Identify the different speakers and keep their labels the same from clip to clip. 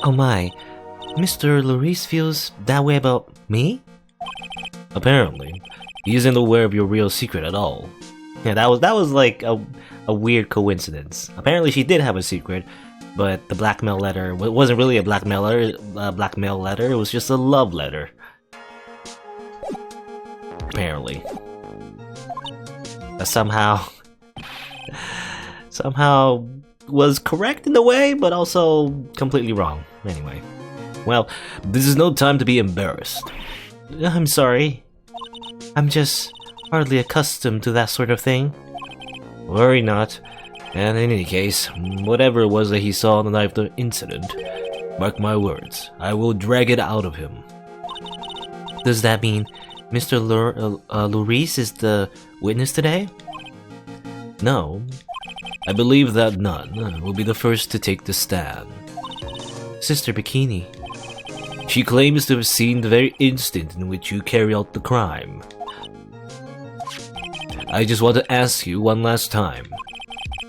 Speaker 1: Oh my, Mr. Larice feels that way about me?
Speaker 2: Apparently, he isn't aware of your real secret at all.
Speaker 1: Yeah, that was like a weird coincidence. Apparently she did have a secret, but the blackmail letter wasn't really a blackmail letter, it was just a love letter. Apparently. That somehow was correct in a way, but also completely wrong. Anyway.
Speaker 2: Well, this is no time to be embarrassed.
Speaker 1: I'm sorry. I'm just hardly accustomed to that sort of thing.
Speaker 2: Worry not. And in any case, whatever it was that he saw on the night of the incident, mark my words, I will drag it out of him.
Speaker 1: Does that mean Mr. Larice is the witness today?
Speaker 2: No. I believe that none will be the first to take the stand.
Speaker 1: Sister Bikini.
Speaker 2: She claims to have seen the very instant in which you carry out the crime. I just want to ask you one last time.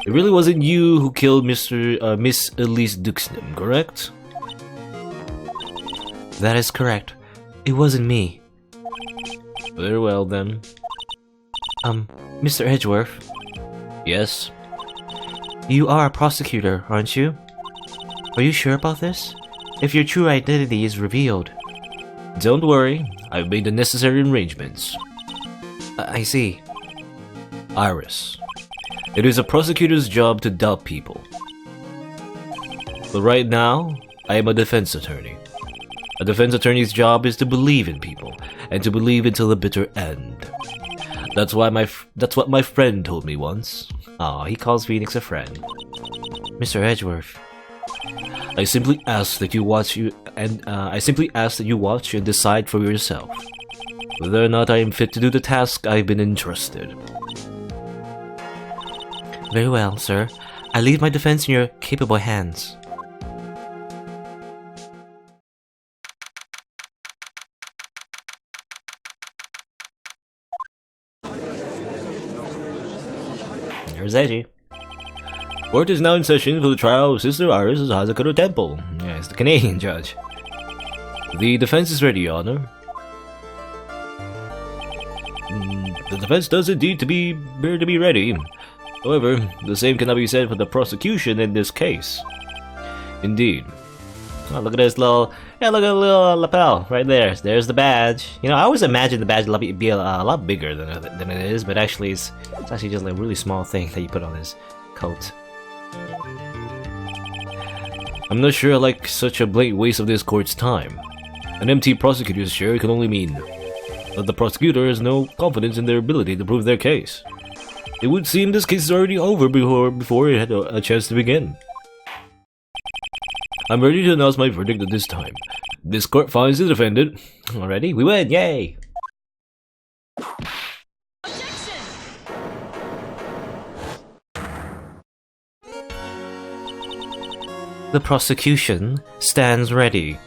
Speaker 2: It really wasn't you who killed Miss Elise Duxnam, correct?
Speaker 1: That is correct. It wasn't me.
Speaker 2: Very well then.
Speaker 1: Mr. Edgeworth?
Speaker 2: Yes?
Speaker 1: You are a prosecutor, aren't you? Are you sure about this? If your true identity is revealed.
Speaker 2: Don't worry, I've made the necessary arrangements.
Speaker 1: I see.
Speaker 2: Iris. It is a prosecutor's job to doubt people. But right now, I am a defense attorney. A defense attorney's job is to believe in people, and to believe until the bitter end. That's what my friend told me once.
Speaker 1: Aw, he calls Phoenix a friend. Mr. Edgeworth.
Speaker 2: I simply ask that you watch and decide for yourself whether or not I am fit to do the task I've been entrusted.
Speaker 1: Very well, sir. I leave my defense in your capable hands. There's Edgy.
Speaker 2: Court is now in session for the trial of Sister Iris Hazakura Temple.
Speaker 1: Yeah, it's the Canadian judge.
Speaker 2: The defense is ready, Your Honor. The defense does indeed appear to be ready. However, the same cannot be said for the prosecution in this case. Indeed.
Speaker 1: Oh, look at this little, look at the little lapel right there. There's the badge. You know, I always imagined the badge would be a lot bigger than it is, but actually it's actually just like a really small thing that you put on his coat.
Speaker 2: I'm not sure I like such a blatant waste of this court's time. An empty prosecutor's chair can only mean that the prosecutor has no confidence in their ability to prove their case. It would seem this case is already over before it had a chance to begin. I'm ready to announce my verdict at this time. This court finds the defendant.
Speaker 1: Already? We win! Yay! The prosecution stands ready.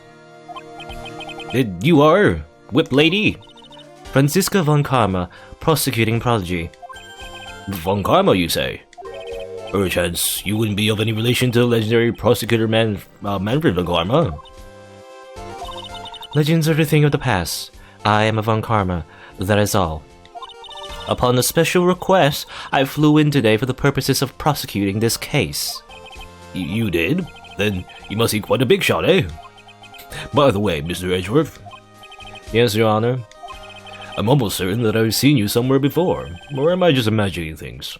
Speaker 2: You are? Whip lady?
Speaker 1: Franziska von Karma, prosecuting prodigy.
Speaker 2: Von Karma, you say? Perchance you wouldn't be of any relation to legendary prosecutor Manfred von Karma?
Speaker 1: Legends are the thing of the past. I am a von Karma, that is all. Upon a special request, I flew in today for the purposes of prosecuting this case.
Speaker 2: You did? Then you must be quite a big shot, eh? By the way, Mr. Edgeworth.
Speaker 1: Yes, Your Honor.
Speaker 2: I'm almost certain that I've seen you somewhere before, or am I just imagining things?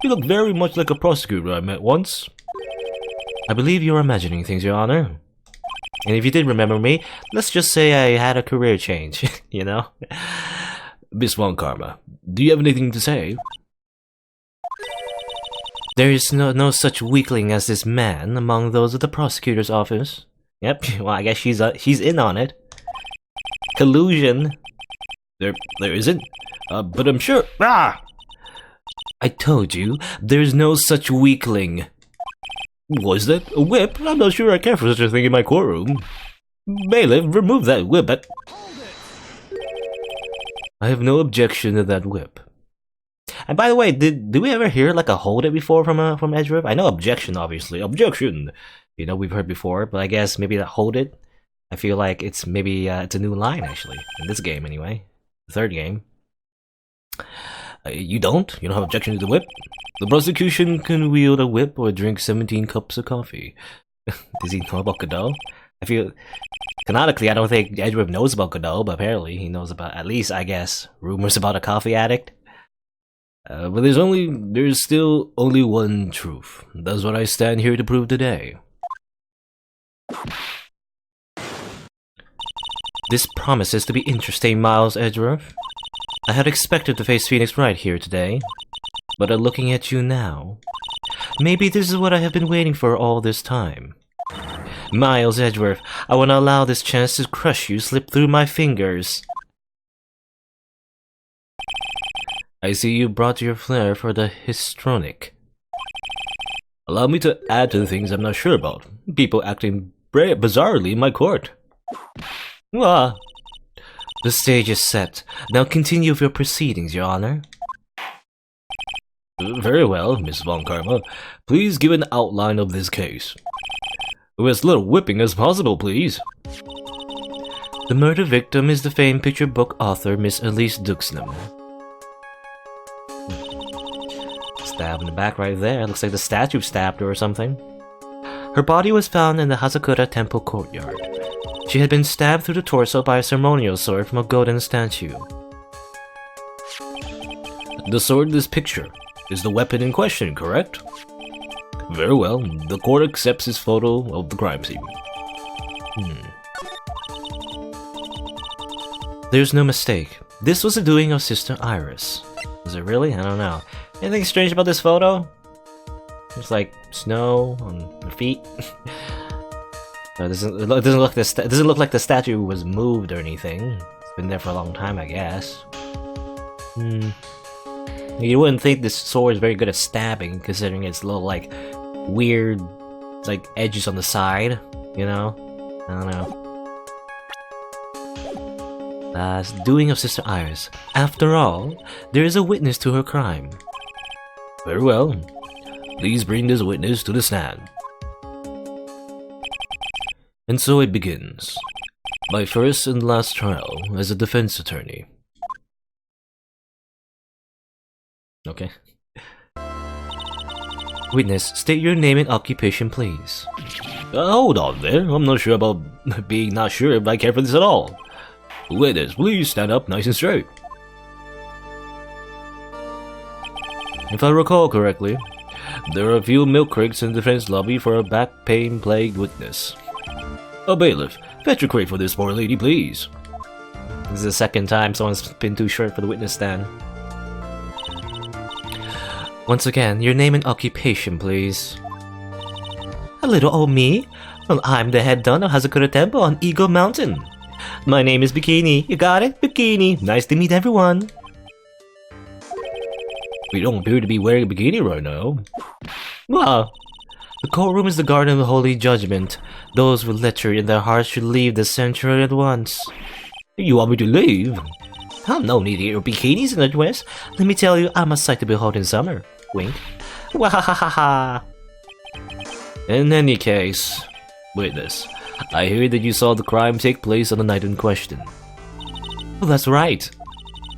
Speaker 2: You look very much like a prosecutor I met once.
Speaker 1: I believe you're imagining things, Your Honor. And if you did remember me, let's just say I had a career change, you know?
Speaker 2: Miss Von Karma, do you have anything to say?
Speaker 1: There is no such weakling as this man among those of the prosecutor's office. Yep, well, I guess she's in on it. Collusion.
Speaker 2: There isn't? But I'm sure— Ah!
Speaker 1: I told you, there's no such weakling.
Speaker 2: Was that a whip? I'm not sure I care for such a thing in my courtroom. Bailiff, remove that whip.
Speaker 1: I have no objection to that whip. And by the way, did we ever hear like a hold it before from Edgeworth? I know objection, obviously. Objection! You know, we've heard before, but I guess maybe that hold it. I feel like it's maybe it's a new line actually in this game anyway. The third game. You don't have objection to the whip? The prosecution can wield a whip or drink 17 cups of coffee. Does he know about Godot? I feel canonically I don't think Edgeworth knows about Godot, but apparently he knows about, at least I guess, rumors about a coffee addict. But there's still only one truth. That's what I stand here to prove today. This promises to be interesting, Miles Edgeworth. I had expected to face Phoenix Wright here today, but looking at you now, maybe this is what I have been waiting for all this time. Miles Edgeworth, I want to allow this chance to crush you slip through my fingers. I see you brought your flair for the histrionic. Allow me to add to the things I'm not sure about. People acting bizarrely in my court. Ah. The stage is set. Now continue with your proceedings, Your Honor. Very well, Miss Von Karma. Please give an outline of this case. With as little whipping as possible, please. The murder victim is the famed picture book author Miss Elise Duxnam. Stab in the back right there. Looks like the statue stabbed her or something. Her body was found in the Hazakura Temple courtyard. She had been stabbed through the torso by a ceremonial sword from a golden statue. The sword in this picture is the weapon in question, correct? Very well, the court accepts this photo of the crime scene. There's no mistake. This was the doing of Sister Iris. Is it really? I don't know. Anything strange about this photo? There's like snow on the feet. It doesn't look like the statue was moved or anything. It's been there for a long time, I guess. You wouldn't think this sword is very good at stabbing, considering its little like weird like edges on the side. You know, I don't know. It's the doing of Sister Iris. After all, there is a witness to her crime. Very well. Please bring this witness to the stand. And so it begins. My first and last trial as a defense attorney. Okay. Witness, state your name and occupation, please. Hold on there. I'm not sure about being not sure if I care for this at all. Witness, please stand up nice and straight. If I recall correctly, there are a few milk crates in the defense lobby for a back pain plagued witness. A bailiff, fetch a crate for this poor lady, please. This is the second time someone's been too short for the witness stand. Once again, your name and occupation, please. A little old me? Well, I'm the head don of Hazakura Temple on Eagle Mountain. My name is Bikini. You got it? Bikini. Nice to meet everyone. We don't appear to be wearing a bikini right now. Well, the courtroom is the garden of the holy judgment. Those with lecher in their hearts should leave the sanctuary at once. You want me to leave? Oh, no need to get your bikinis in the dress. Let me tell you, I'm a sight to behold in summer. Wink. Wahahaha. In any case, witness, I hear that you saw the crime take place on the night in question. Well, that's right.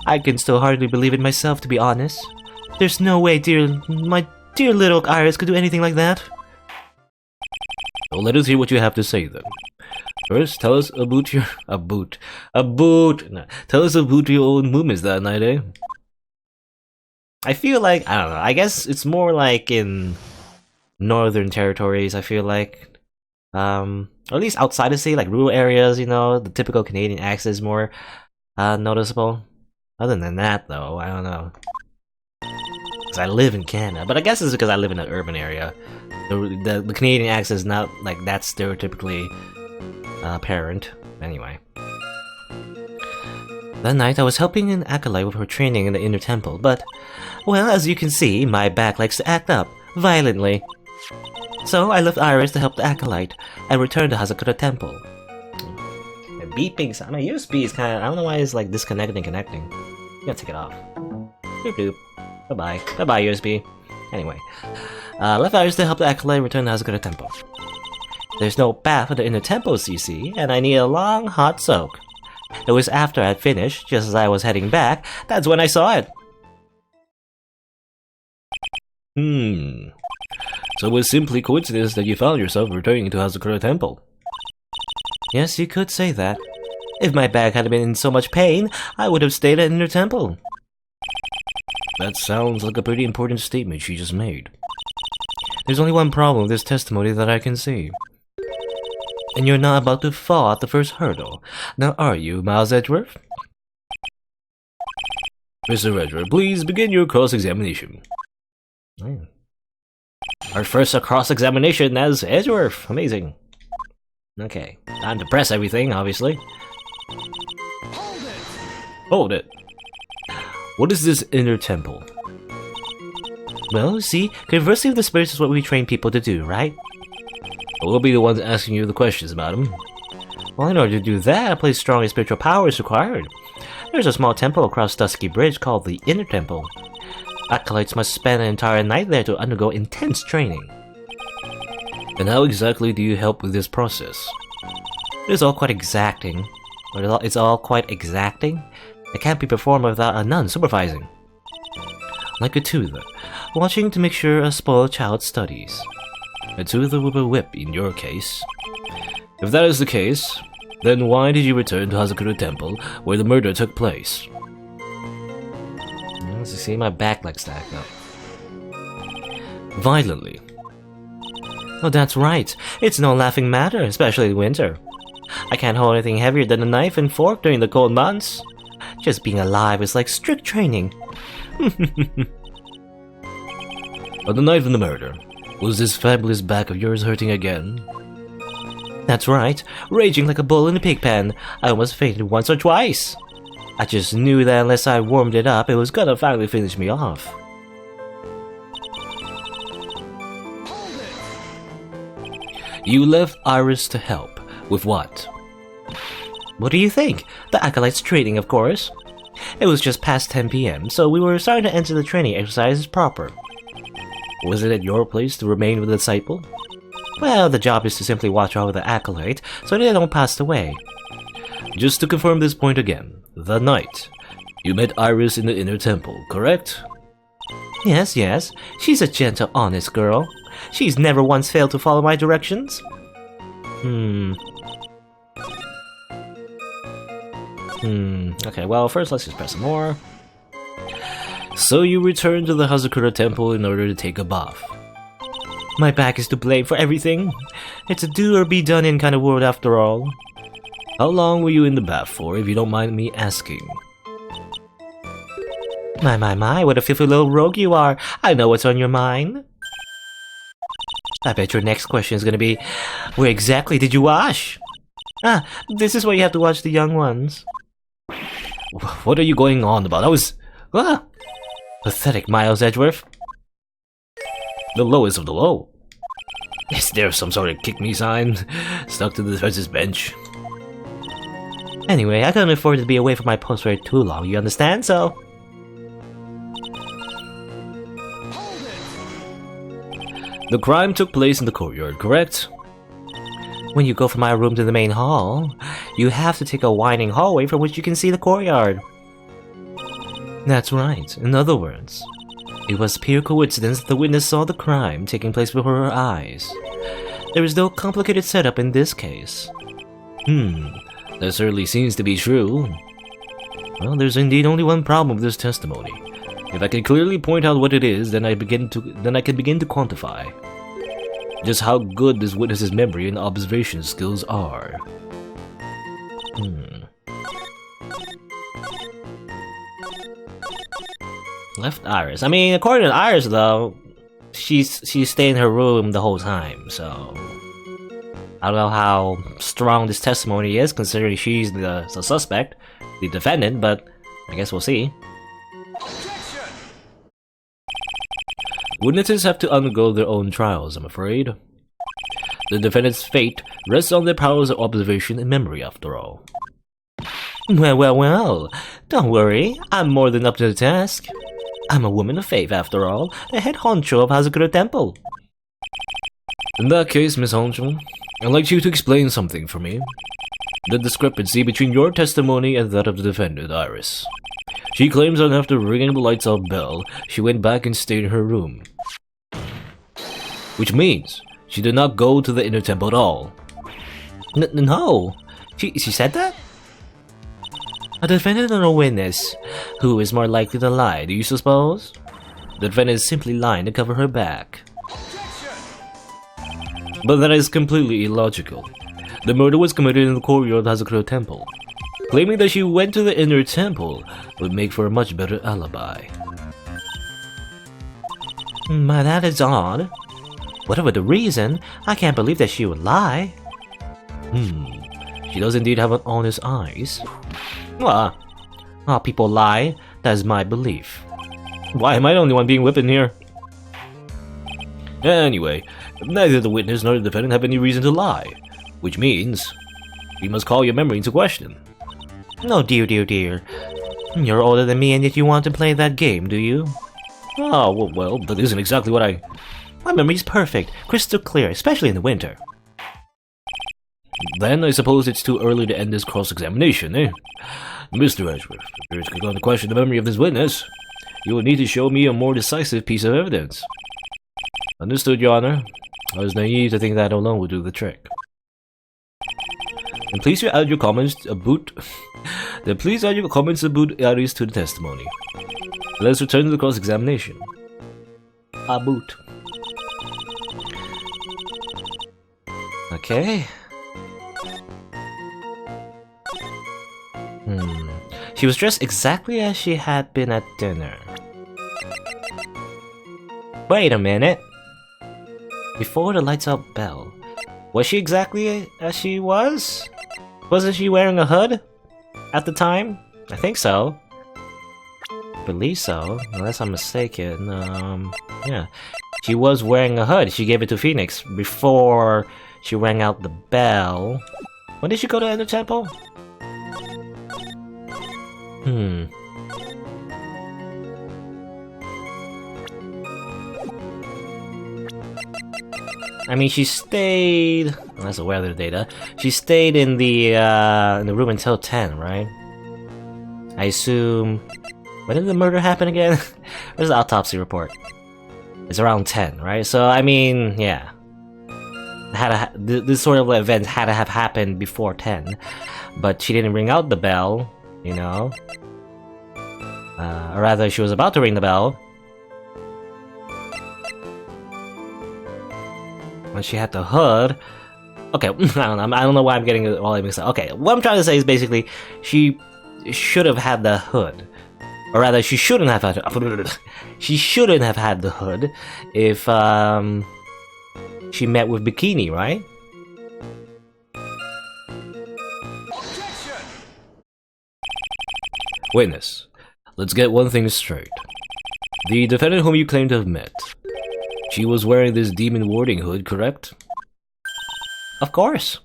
Speaker 1: I can still hardly believe it myself, to be honest. There's no way, my dear little Iris could do anything like that. Well, let us hear what you have to say then. First, tell us about your tell us about your own movements that night, eh? I feel like, I don't know, I guess it's more like in northern territories, I feel like. Or at least outside of city, like rural areas, you know, the typical Canadian accent is more noticeable. Other than that, though, I don't know. Because I live in Canada, but I guess it's because I live in an urban area. The Canadian accent is not like that stereotypically apparent. Anyway. That night, I was helping an acolyte with her training in the inner temple, but, well, as you can see, my back likes to act up, violently. So, I left Iris to help the acolyte, and returned to Hazakura Temple. The beeping sound, my USB is kinda, I don't know why it's like disconnecting and connecting. You gotta take it off. Doop doop. Bye-bye. Bye-bye, USB. Anyway. Left Iris to help the Acolyte return to Hazakura Temple. There's no bath for the inner temple, CC, and I need a long, hot soak. It was after I'd finished, just as I was heading back, that's when I saw it.
Speaker 2: So it was simply coincidence that you found yourself returning to Hazakura Temple.
Speaker 1: Yes, you could say that. If my bag hadn't been in so much pain, I would have stayed at Inner Temple.
Speaker 2: That sounds like a pretty important statement she just made.
Speaker 1: There's only one problem with this testimony that I can see. And you're not about to fall at the first hurdle. Now are you, Miles Edgeworth?
Speaker 2: Mr. Edgeworth, please begin your cross-examination.
Speaker 1: Our first cross-examination as Edgeworth. Amazing. Okay, time to press everything, obviously.
Speaker 2: Hold it. What is this inner temple?
Speaker 1: Well, see, conversing with the spirits is what we train people to do, right?
Speaker 2: We'll be the ones asking you the questions, madam.
Speaker 1: Well, in order to do that, a place strong in spiritual power is required. There's a small temple across Dusky Bridge called the Inner Temple. Acolytes must spend an entire night there to undergo intense training.
Speaker 2: And how exactly do you help with this process?
Speaker 1: It's all quite exacting. It's all quite exacting? It can't be performed without a nun supervising. Like a tutor, watching to make sure a spoiled child studies.
Speaker 2: A tutor with a whip in your case. If that is the case, then why did you return to Hazakura Temple, where the murder took place?
Speaker 1: Let's see, my back leg stacked up.
Speaker 2: Violently.
Speaker 1: Oh, that's right. It's no laughing matter, especially in winter. I can't hold anything heavier than a knife and fork during the cold months. Just being alive is like strict training.
Speaker 2: On the night of the murder, was this fabulous back of yours hurting again?
Speaker 1: That's right. Raging like a bull in a pig pen. I almost fainted once or twice. I just knew that unless I warmed it up, it was gonna finally finish me off.
Speaker 2: You left Iris to help. With what?
Speaker 1: What do you think? The Acolyte's training, of course. It was just past 10 PM, so we were starting to enter the training exercises proper.
Speaker 2: Was it at your place to remain with the disciple?
Speaker 1: Well, the job is to simply watch over the Acolyte, so they don't pass away.
Speaker 2: Just to confirm this point again, the night you met Iris in the Inner Temple, correct?
Speaker 1: Yes, yes. She's a gentle, honest girl. She's never once failed to follow my directions. Okay, well, first let's just press some more.
Speaker 2: So you returned to the Hazakura Temple in order to take a bath.
Speaker 1: My back is to blame for everything. It's a do or be done in kind of world after all.
Speaker 2: How long were you in the bath for, if you don't mind me asking?
Speaker 1: My, what a filthy little rogue you are. I know what's on your mind. I bet your next question is gonna be, where exactly did you wash? Ah, this is where you have to watch the young ones.
Speaker 2: What are you going on about? I was...
Speaker 1: Pathetic, Miles Edgeworth.
Speaker 2: The lowest of the low. Is there some sort of kick me sign stuck to the defense's bench?
Speaker 1: Anyway, I couldn't afford to be away from my post for too long, you understand, so...
Speaker 2: The crime took place in the courtyard, correct?
Speaker 1: When you go from my room to the main hall, you have to take a winding hallway from which you can see the courtyard. That's right. In other words, it was pure coincidence that the witness saw the crime taking place before her eyes. There is no complicated setup in this case.
Speaker 2: That certainly seems to be true.
Speaker 1: Well, there's indeed only one problem with this testimony.
Speaker 2: If I can clearly point out what it is, then I can begin to quantify just how good this witness's memory and observation skills are.
Speaker 1: Left Iris. I mean, according to Iris, though, she's stayed in her room the whole time, so... I don't know how strong this testimony is, considering she's the suspect, the defendant, but I guess we'll see.
Speaker 2: Witnesses have to undergo their own trials, I'm afraid. The defendant's fate rests on their powers of observation and memory, after all.
Speaker 1: Well, don't worry, I'm more than up to the task. I'm a woman of faith, after all, the head honcho of Hazakura Temple.
Speaker 2: In that case, Miss Honcho, I'd like you to explain something for me. The discrepancy between your testimony and that of the defendant, Iris. She claims that after ringing the lights out bell, she went back and stayed in her room. Which means she did not go to the inner temple at all.
Speaker 1: No. She said that? A defendant or a witness? Who is more likely to lie, do you suppose? The defendant is simply lying to cover her back.
Speaker 2: But that is completely illogical. The murder was committed in the courtyard of Hazakura Temple. Claiming that she went to the inner temple would make for a much better alibi.
Speaker 1: But that is odd. Whatever the reason, I can't believe that she would lie.
Speaker 2: She does indeed have an honest eyes.
Speaker 1: Well, all people lie, that is my belief.
Speaker 2: Why am I the only one being whipped in here? Anyway, neither the witness nor the defendant have any reason to lie. Which means, we must call your memory into question.
Speaker 1: No, dear. You're older than me and yet you want to play that game, do you?
Speaker 2: Oh, well, that isn't exactly what I...
Speaker 1: My memory's perfect, crystal clear, especially in the winter.
Speaker 2: Then I suppose it's too early to end this cross-examination, eh? Mr. Edgeworth, if you're going to question the memory of this witness, you will need to show me a more decisive piece of evidence. Understood, Your Honor. I was naive to think that alone would do the trick. And please add your comments about Iris to the testimony. Let's return to the cross-examination.
Speaker 1: Boot. Okay. She was dressed exactly as she had been at dinner. Wait a minute. Before the lights out bell, was she exactly as she was? Wasn't she wearing a hood at the time? I think so. Believe so, unless I'm mistaken. Yeah. She was wearing a hood. She gave it to Phoenix before she rang out the bell. When did she go to Ender Temple? I mean, she stayed... Well, that's the weather data. She stayed in the room until 10, right? I assume... When did the murder happen again? Where's the autopsy report? It's around 10, right? So, I mean, yeah. This sort of event had to have happened before 10. But she didn't ring out the bell, you know? Or rather, she was about to ring the bell. When she had the hood... Okay, I don't know why I'm getting it all mixed up. Okay, what I'm trying to say is basically, she should have had the hood. Or rather, she shouldn't have had she shouldn't have had the hood if she met with Bikini, right?
Speaker 2: Witness, let's get one thing straight. The defendant whom you claim to have met, she was wearing this demon warding hood, correct?
Speaker 1: Of course.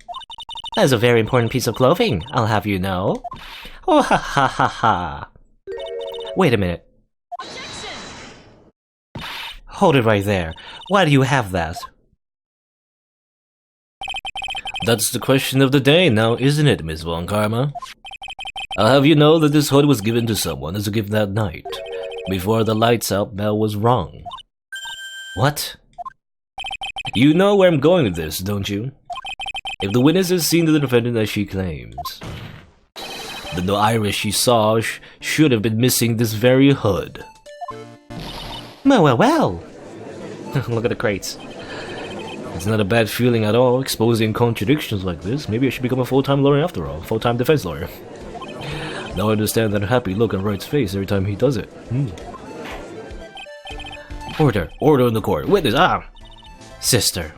Speaker 1: That is a very important piece of clothing, I'll have you know. Oh, ha ha ha ha. Wait a minute. Hold it right there. Why do you have that?
Speaker 2: That's the question of the day now, isn't it, Miss Von Karma? I'll have you know that this hood was given to someone as a gift that night, before the lights out bell was rung.
Speaker 1: What?
Speaker 2: You know where I'm going with this, don't you? If the witness has seen the defendant as she claims, then the Iris she saw should have been missing this very hood.
Speaker 1: Well. Look at the crates.
Speaker 2: It's not a bad feeling at all, exposing contradictions like this. Maybe I should become a full-time lawyer after all, full-time defense lawyer. Now I understand that happy look on Wright's face every time he does it. Order in the court. Witness,
Speaker 1: Sister,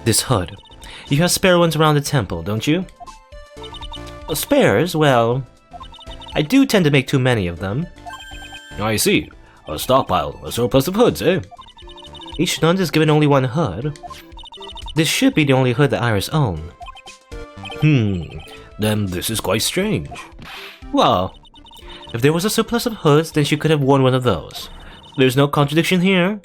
Speaker 1: this hood. You have spare ones around the temple, don't you? Spares? Well, I do tend to make too many of them.
Speaker 2: I see. A stockpile, a surplus of hoods, eh?
Speaker 1: Each nun is given only one hood. This should be the only hood that Iris own.
Speaker 2: Then this is quite strange.
Speaker 1: Well, if there was a surplus of hoods, then she could have worn one of those.
Speaker 2: There's no contradiction here.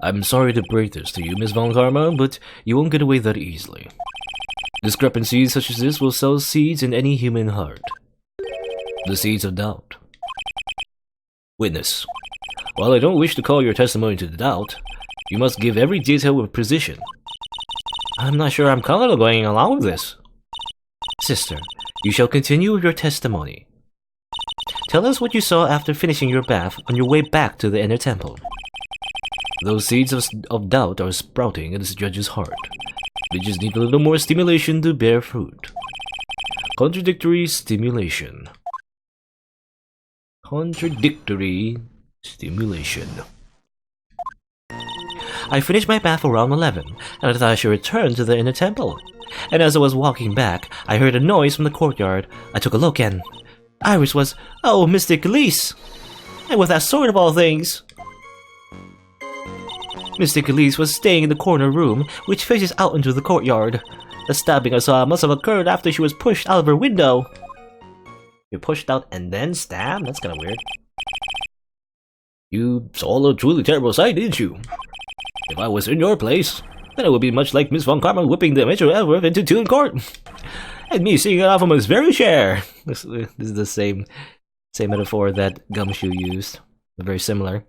Speaker 2: I'm sorry to break this to you, Miss Von Karma, but you won't get away that easily. Discrepancies such as this will sow seeds in any human heart. The seeds of doubt. Witness. While I don't wish to call your testimony to doubt, you must give every detail with precision. I'm not sure I'm comfortable going along with this. Sister, you shall continue with your testimony. Tell us what you saw after finishing your bath on your way back to the inner temple. Those seeds of doubt are sprouting in this judge's heart. They just need a little more stimulation to bear fruit. Contradictory stimulation. Contradictory stimulation. I finished my bath around 11, and I thought I should return to the inner temple. And as I was walking back, I heard a noise from the courtyard. I took a look and Iris was, oh, Mystic Elise! And with that sword of all things! Mystic Elise was staying in the corner room, which faces out into the courtyard. The stabbing I saw must have occurred after she was pushed out of her window. You're pushed out and then stabbed? That's kinda weird. You saw a truly terrible sight, didn't you? If I was in your place, then it would be much like Miss Von Karma whipping the Metro Edgeworth into two in court. And me seeing it off from his very chair. This is the same metaphor that Gumshoe used. Very similar.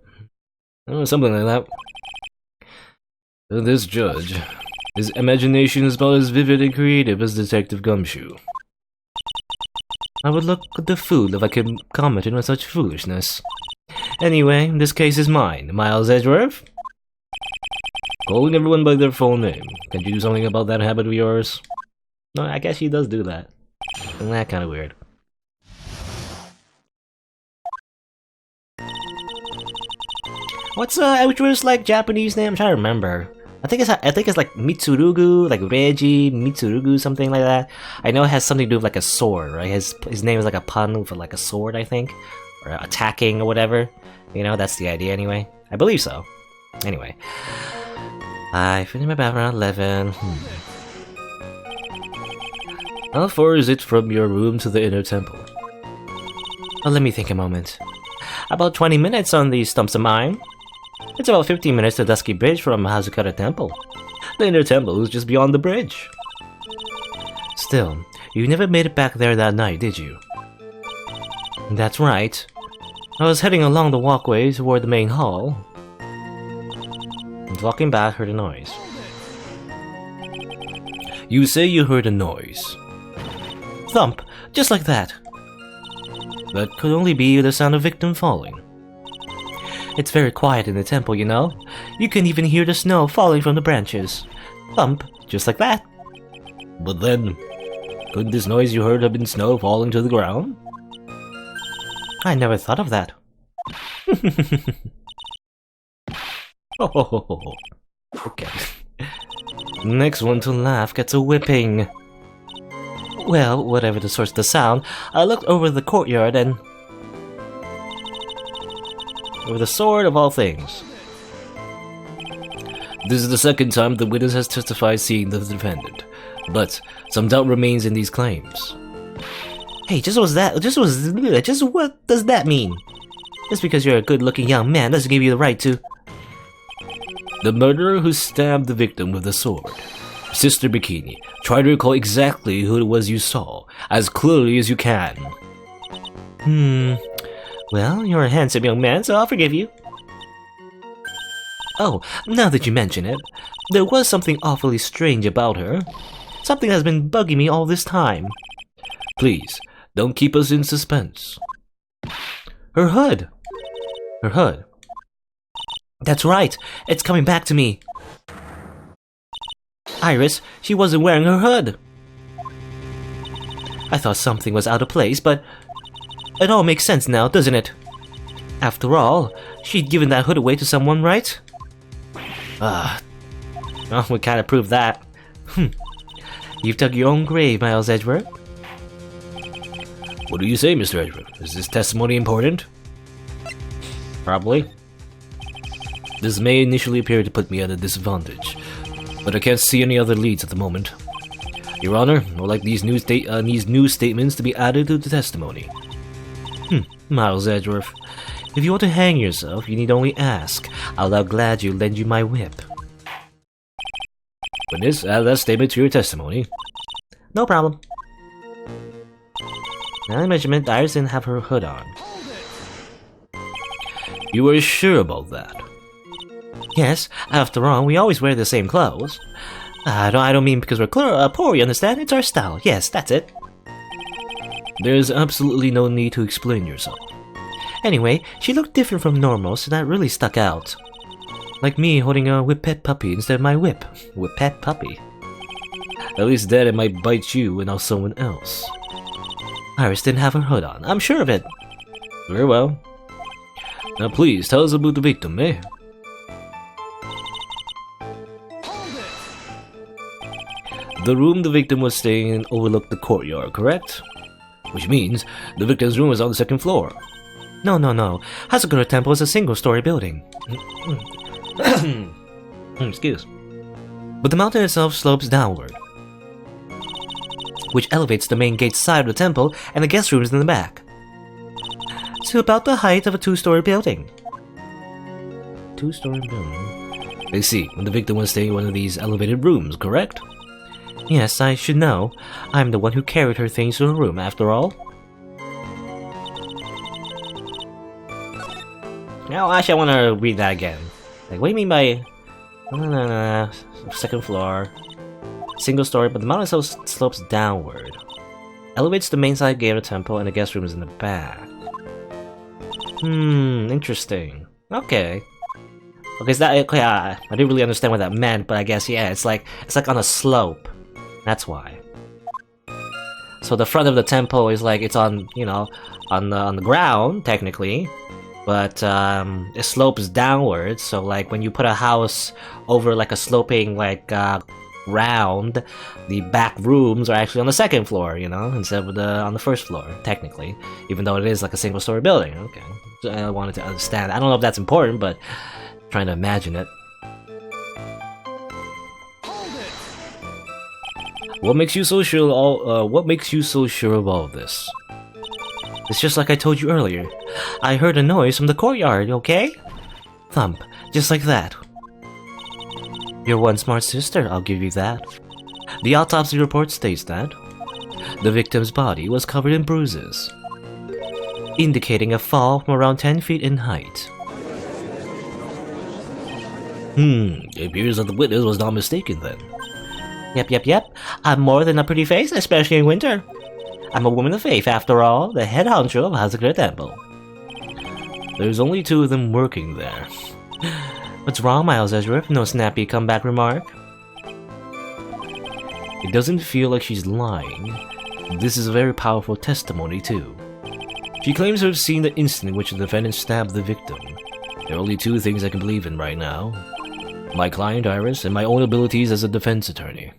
Speaker 2: Something like that. This judge, his imagination is about as vivid and creative as Detective Gumshoe. I would look at the fool if I could comment on such foolishness. Anyway, this case is mine. Miles Edgeworth? Calling everyone by their full name. Can't you do something about that habit of yours? No, I guess he does do that. Isn't that kind of weird? What's Edgeworth's like Japanese name? I'm trying to remember. I think it's like Mitsurugu, like Reggie Mitsurugu, something like that. I know it has something to do with like a sword, right? His name is like a pun for like a sword, I think, or attacking or whatever. You know, that's the idea anyway. I believe so. Anyway, I finished my bath around 11. How far is it from your room to the inner temple? Oh, let me think a moment. About 20 minutes on these stumps of mine. It's about 15 minutes to Dusky Bridge from Hazukata Temple. The inner temple is just beyond the bridge. Still, you never made it back there that night, did you? That's right. I was heading along the walkway toward the main hall. Walking back, heard a noise. You say you heard a noise. Thump, just like that. That could only be the sound of victim falling. It's very quiet in the temple, you know. You can even hear the snow falling from the branches. Thump, just like that. But then, couldn't this noise you heard have been snow falling to the ground? I never thought of that. Oh, okay. Next one to laugh gets a whipping. Well, whatever the source of the sound, I looked over the courtyard and... with the sword of all things. This is the second time the witness has testified seeing the defendant, but some doubt remains in these claims. Hey, just what does that mean? Just because you're a good-looking young man doesn't give you the right to... The murderer who stabbed the victim with the sword. Sister Bikini, try to recall exactly who it was you saw, as clearly as you can. Well, you're a handsome young man, so I'll forgive you. Oh, now that you mention it, there was something awfully strange about her. Something that's been bugging me all this time. Please, don't keep us in suspense. Her hood. Her hood. That's right, it's coming back to me. Iris, she wasn't wearing her hood. I thought something was out of place, but it all makes sense now, doesn't it? After all, she'd given that hood away to someone, right? Well, we kinda proved that. You've dug your own grave, Miles Edgeworth. What do you say, Mr. Edgeworth? Is this testimony important? Probably. This may initially appear to put me at a disadvantage, but I can't see any other leads at the moment. Your Honor, I would like these new statements to be added to the testimony. Miles Edgeworth, if you want to hang yourself, you need only ask. I'll gladly lend you my whip. Witness, add that statement to your testimony.
Speaker 1: No problem. Now the measurement, Iris didn't have her hood on.
Speaker 2: You were sure about that?
Speaker 1: Yes, after all, we always wear the same clothes. I don't mean because we're poor, you understand? It's our style. Yes, that's it.
Speaker 2: There's absolutely no need to explain yourself.
Speaker 1: Anyway, she looked different from normal, so that really stuck out. Like me holding a whippet puppy instead of my whip. Whippet puppy.
Speaker 2: At least then it might bite you and not someone else.
Speaker 1: Iris didn't have her hood on. I'm sure of it.
Speaker 2: Very well. Now please, tell us about the victim, eh? The room the victim was staying in overlooked the courtyard, correct? Which means the victim's room was on the second floor.
Speaker 1: No. Hazakura Temple is a single-story building.
Speaker 2: Excuse.
Speaker 1: But the mountain itself slopes downward, which elevates the main gate side of the temple and the guest rooms in the back to about the height of a two-story building.
Speaker 2: Two-story building? I see. When the victim was staying in one of these elevated rooms, correct?
Speaker 1: Yes, I should know. I'm the one who carried her things to her room, after all. Now, actually, I want to read that again. Like, what do you mean by... second floor. Single story, but the mountain slopes downward. Elevates the main side gate of the temple, and the guest room is in the back. Interesting. Okay. Okay, so that... Okay, I didn't really understand what that meant, but I guess, yeah, it's like on a slope. That's why. So the front of the temple is like, it's on, you know, on the ground, technically. But it slopes downwards, so like when you put a house over like a sloping like round, the back rooms are actually on the second floor, you know, instead of on the first floor, technically. Even though it is like a single-story building. Okay, so I wanted to understand. I don't know if that's important, but I'm trying to imagine it.
Speaker 2: What makes you so sure? What makes you so sure of all this?
Speaker 1: It's just like I told you earlier. I heard a noise from the courtyard, okay? Thump, just like that. You're one smart sister, I'll give you that. The autopsy report states that the victim's body was covered in bruises, indicating a fall from around 10 feet in height.
Speaker 2: It appears that the witness was not mistaken then.
Speaker 1: Yep. I'm more than a pretty face, especially in winter. I'm a woman of faith, after all, the head honcho of Hazakura Temple.
Speaker 2: There's only two of them working there.
Speaker 1: What's wrong, Miles Edgeworth? No snappy comeback remark?
Speaker 2: It doesn't feel like she's lying. This is a very powerful testimony, too. She claims to have seen the instant in which the defendant stabbed the victim. There are only two things I can believe in right now. My client, Iris, and my own abilities as a defense attorney.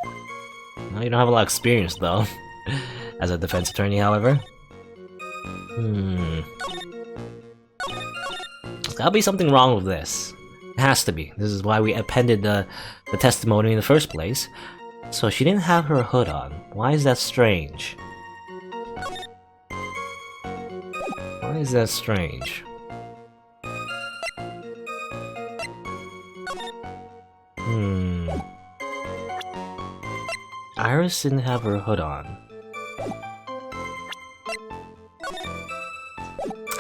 Speaker 1: Well, you don't have a lot of experience, though. As a defense attorney, however. There's gotta be something wrong with this. It has to be. This is why we appended the testimony in the first place. So she didn't have her hood on. Why is that strange? Why is that strange? Iris didn't have her hood on.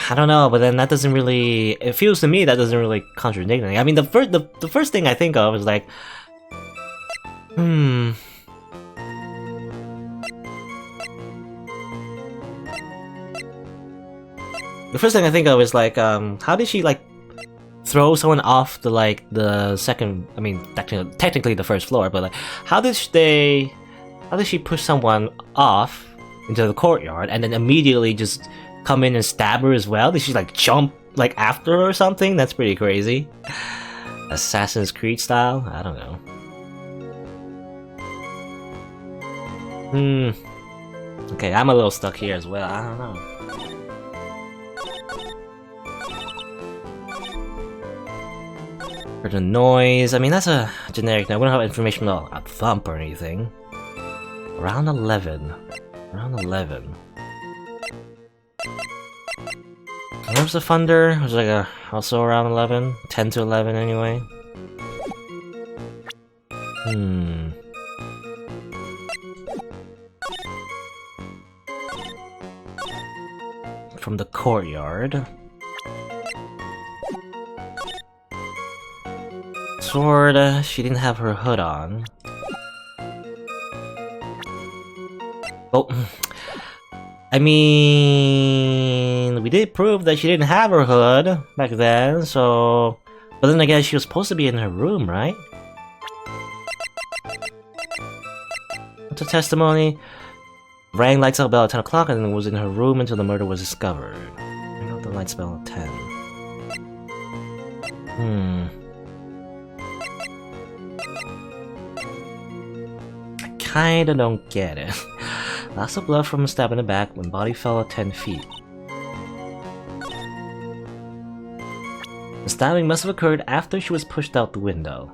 Speaker 1: I don't know, but then that doesn't really... It feels to me that doesn't really contradict anything. I mean, the first thing I think of is like... The first thing I think of is like, how did she like throw someone off the like the second? I mean, technically the first floor, but like, how did she push someone off into the courtyard and then immediately just come in and stab her as well? Did she like jump like after her or something? That's pretty crazy. Assassin's Creed style? I don't know. Okay, I'm a little stuck here as well. I don't know. For the noise, I mean, that's a generic note. We don't have information about a thump or anything. Around 11. Around 11. Where's the thunder? It was like also around 11, 10 to 11 anyway. From the courtyard. Sword, she didn't have her hood on. Oh, I mean, we did prove that she didn't have her hood back then, so... But then again, she was supposed to be in her room, right? What's the testimony? Rang lights out bell at 10 o'clock and was in her room until the murder was discovered. Ring out the lights bell at 10. I kinda don't get it. Lots of blood from a stab in the back when body fell at 10 feet. The stabbing must have occurred after she was pushed out the window.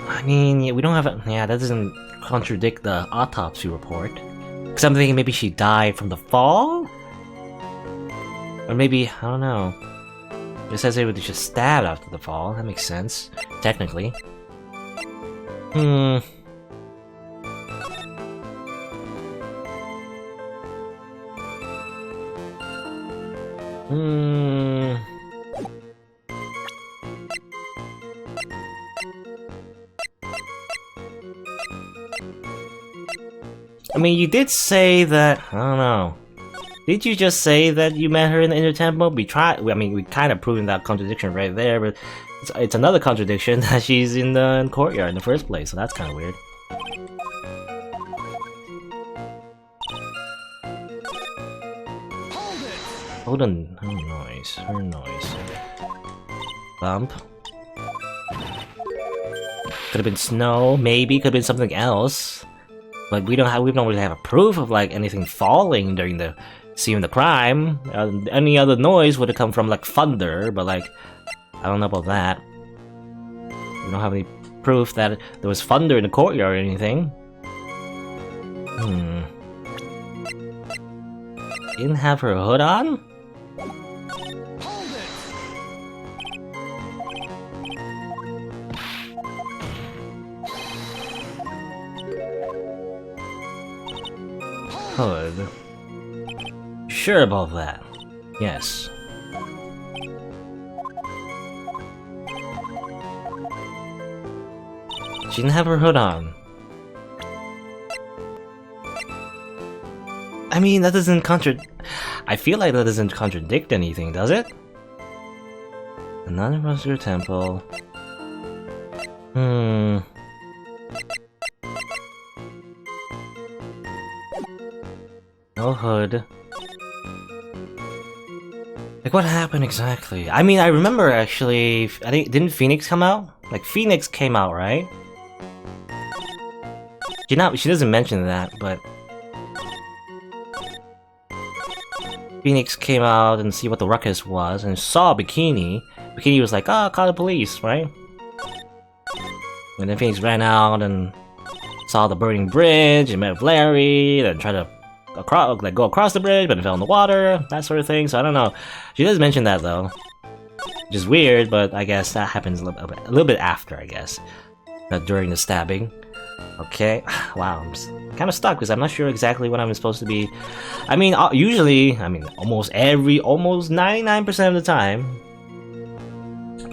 Speaker 1: I mean, yeah, we don't have a... Yeah, that doesn't contradict the autopsy report. Because I'm thinking maybe she died from the fall? Or maybe, I don't know. It says they were just stabbed after the fall. That makes sense. Technically. I mean, you did say that... I don't know. Did you just say that you met her in the Inner Temple? We kind of proven that contradiction right there, but it's another contradiction that she's in the courtyard in the first place, so that's kind of weird. Hold on, her noise. Bump. Could have been snow, maybe, could have been something else. But we don't really have a proof of like anything falling during the scene of the crime. Any other noise would have come from like thunder, but like I don't know about that. We don't have any proof that there was thunder in the courtyard or anything. Didn't have her hood on? Hood. Sure about that. Yes. She didn't have her hood on. I mean, that doesn't I feel like that doesn't contradict anything, does it? Another Monster Temple. No hood. Like, what happened exactly? I mean, I remember actually, didn't Phoenix come out? Like, Phoenix came out, right? She doesn't mention that, but... Phoenix came out and see what the ruckus was, and saw Bikini. Bikini was like, oh, call the police, right? And then Phoenix ran out and saw the burning bridge and met with Larry, then tried to go across the bridge, but it fell in the water, that sort of thing, so I don't know. She does mention that, though. Which is weird, but I guess that happens a little bit after, I guess. Not during the stabbing. Okay. Wow, I'm kind of stuck, because I'm not sure exactly what I'm supposed to be... I mean, usually, almost 99% of the time,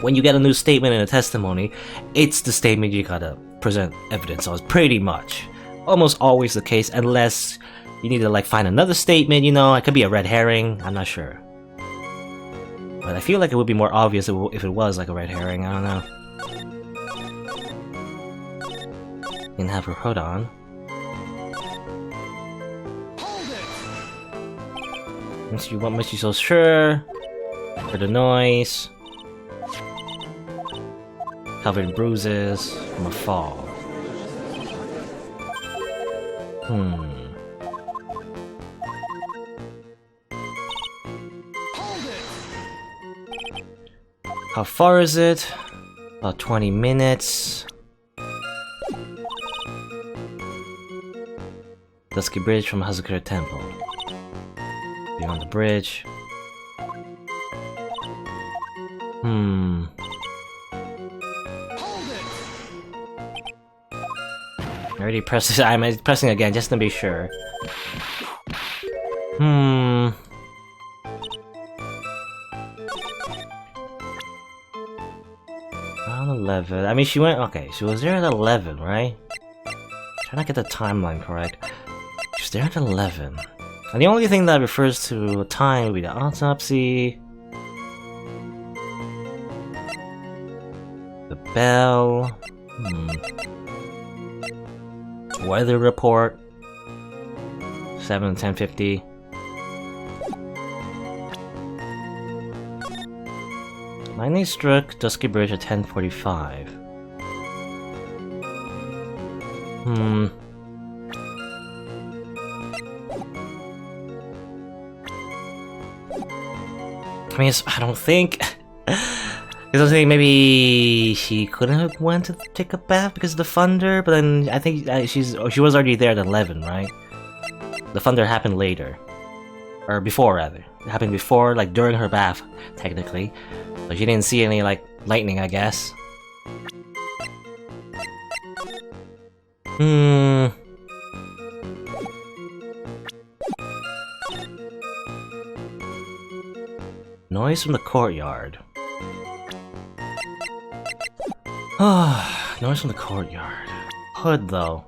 Speaker 1: when you get a new statement in a testimony, it's the statement you gotta present evidence on, pretty much. Almost always the case, unless... you need to like find another statement, you know, it could be a red herring, I'm not sure. But I feel like it would be more obvious if it was like a red herring, I don't know. Didn't have her hood on. What makes you so sure? For the noise. Covered in bruises from a fall. How far is it? About 20 minutes. Dusky Bridge from Hazakura Temple. Beyond the bridge. I already pressed it. I'm pressing again just to be sure. Around 11. I mean, she went. Okay, she was there at 11, right? Trying to get the timeline correct. She was there at 11. And the only thing that refers to a time would be the autopsy. The bell. Weather report. 7:10:50. Lightning struck Dusky Bridge at 10:45. I mean, I don't think. I was thinking maybe she couldn't have went to take a bath because of the thunder, but then I think she was already there at 11, right? The thunder happened later, or before rather. It happened before, like during her bath, technically. So she didn't see any like lightning, I guess. Noise from the courtyard. Noise from the courtyard. Hood, though.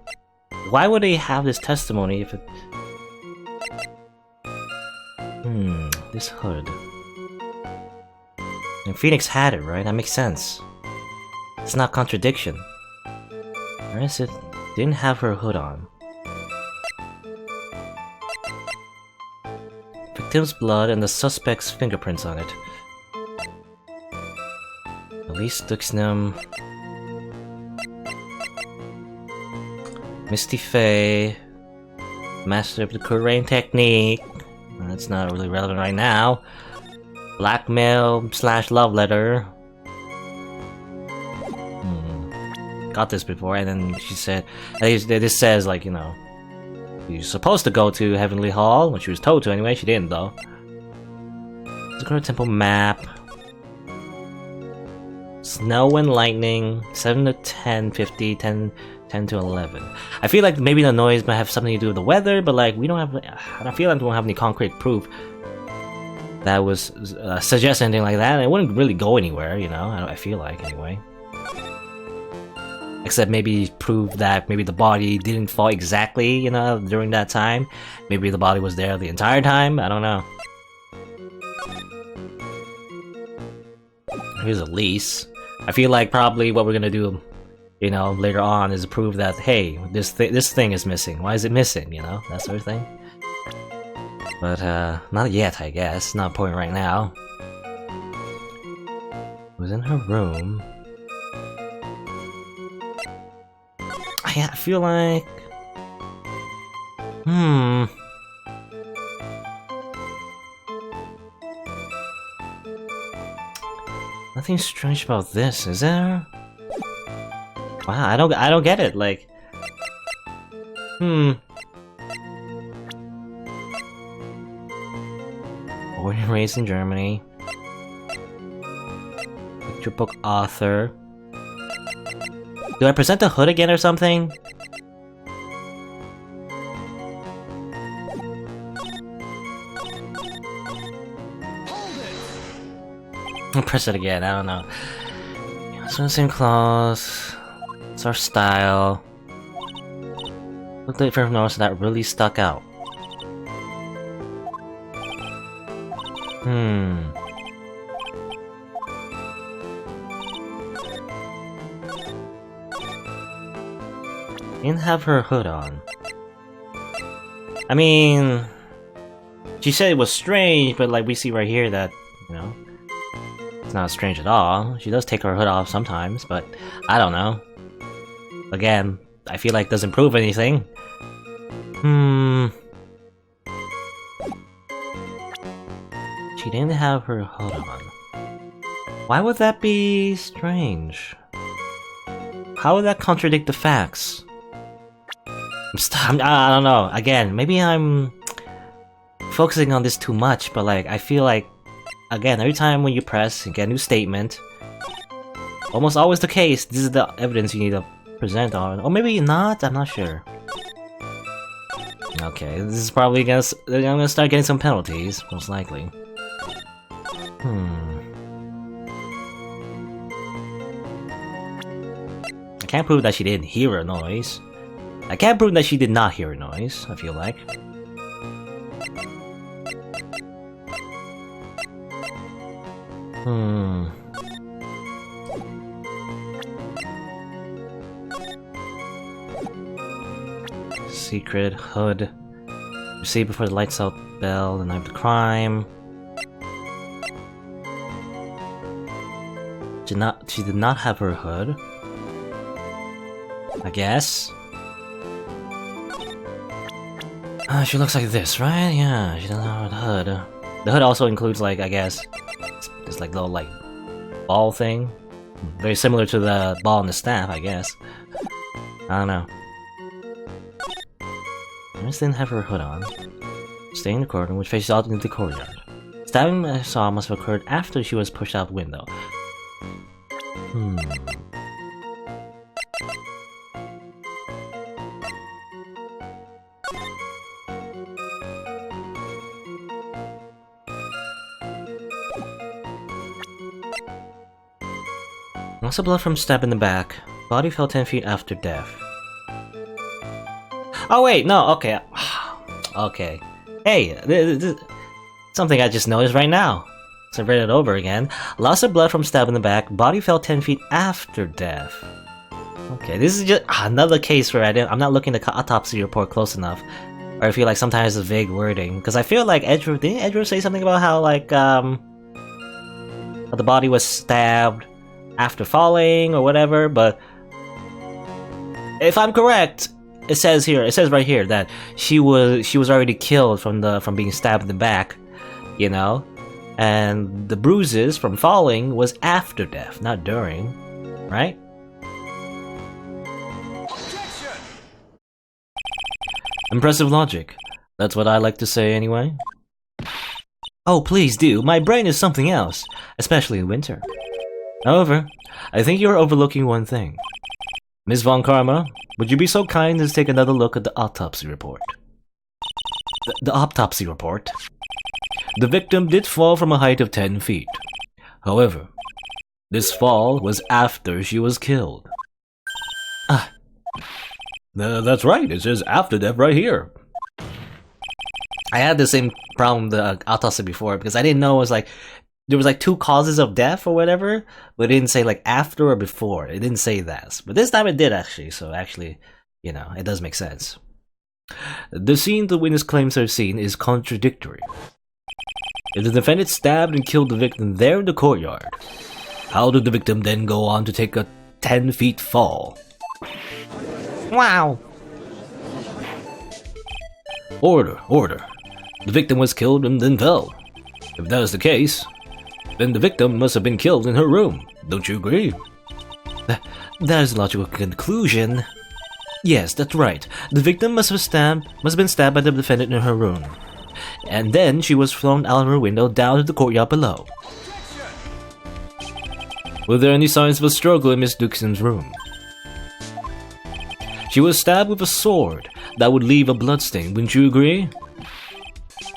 Speaker 1: Why would they have this testimony if it... This hood. And Phoenix had it, right? That makes sense. It's not contradiction. Or is it? Didn't have her hood on. Victim's blood and the suspect's fingerprints on it. Elise Duxnam. Misty Faye. Master of the Korean technique. That's not really relevant right now. Blackmail / love letter. Got this before, and then she said, this says, like, you know, you're supposed to go to Heavenly Hall, when she was told to anyway, she didn't though. Sakura Temple map. Snow and lightning, 7 to 10:50, 10 to 11. I feel like maybe the noise might have something to do with the weather, but like, we don't have, I feel like we don't have any concrete proof that was suggest anything like that. It wouldn't really go anywhere, you know, I feel like, anyway. Except maybe prove that maybe the body didn't fall exactly, you know, during that time. Maybe the body was there the entire time, I don't know. Here's a lease. I feel like probably what we're gonna do, you know, later on is prove that, hey, this thing is missing. Why is it missing, you know, that sort of thing. But, not yet, I guess. Not important right now. It was in her room. I feel like... Nothing strange about this, is there? Wow, I don't get it, like... Born and raised in Germany. Picture book author. Do I present the hood again or something? I'll press it again, I don't know. It's the same clothes. It's our style. Looked like from notice that really stuck out. Didn't have her hood on. I mean, she said it was strange, but like we see right here that, you know, it's not strange at all. She does take her hood off sometimes, but I don't know. Again, I feel like it doesn't prove anything. She didn't have her hood on. Why would that be strange? How would that contradict the facts? I don't know. Again, maybe I'm focusing on this too much, but like I feel like again every time when you press and get a new statement, almost always the case. This is the evidence you need to present on, or maybe not. I'm not sure. Okay, this is probably I'm gonna start getting some penalties, most likely. I can't prove that she didn't hear a noise. I can't prove that she did not hear a noise, I feel like. Secret, hood. Receive before the lights out bell, the night of the crime. She did not have her hood. I guess. She looks like this, right? Yeah, she doesn't have a hood. The hood also includes, like, I guess, this like little like ball thing, very similar to the ball and the staff, I guess. I don't know. I just didn't have her hood on. Stay in the corridor, which faces out into the courtyard. Stabbing I saw must have occurred after she was pushed out the window. Loss of blood from stab in the back. Body fell 10 feet after death. Oh wait, no, okay. Okay. Hey, this something I just noticed right now. So I read it over again. Loss of blood from stab in the back. Body fell 10 feet after death. Okay, this is just another case where I'm not looking at the autopsy report close enough. Or I feel like sometimes it's vague wording. Because I feel like didn't Edgeworth say something about how like how the body was stabbed after falling or whatever, but if I'm correct, it says right here that she was already killed from being stabbed in the back, you know, and the bruises from falling was after death, not during, right? Impressive logic. That's what I like to say anyway. Oh, please do. My brain is something else, especially in winter. However, I think you're overlooking one thing. Ms. Von Karma, would you be so kind as to take another look at the autopsy report? The autopsy report? The victim did fall from a height of 10 feet. However, this fall was after she was killed. That's right, it says after death right here. I had the same problem with the autopsy before because I didn't know it was like there was like 2 causes of death or whatever, but it didn't say like after or before. It didn't say that. But this time it did actually, so actually, you know, it does make sense. The scene the witness claims to have seen is contradictory. If the defendant stabbed and killed the victim there in the courtyard, how did the victim then go on to take a 10 feet fall? Wow! Order. The victim was killed and then fell. If that is the case, then the victim must have been killed in her room. Don't you agree? That is a logical conclusion. Yes, that's right. The victim must have been stabbed by the defendant in her room. And then she was thrown out of her window down to the courtyard below. Were there any signs of a struggle in Miss Dixon's room? She was stabbed with a sword that would leave a bloodstain, wouldn't you agree?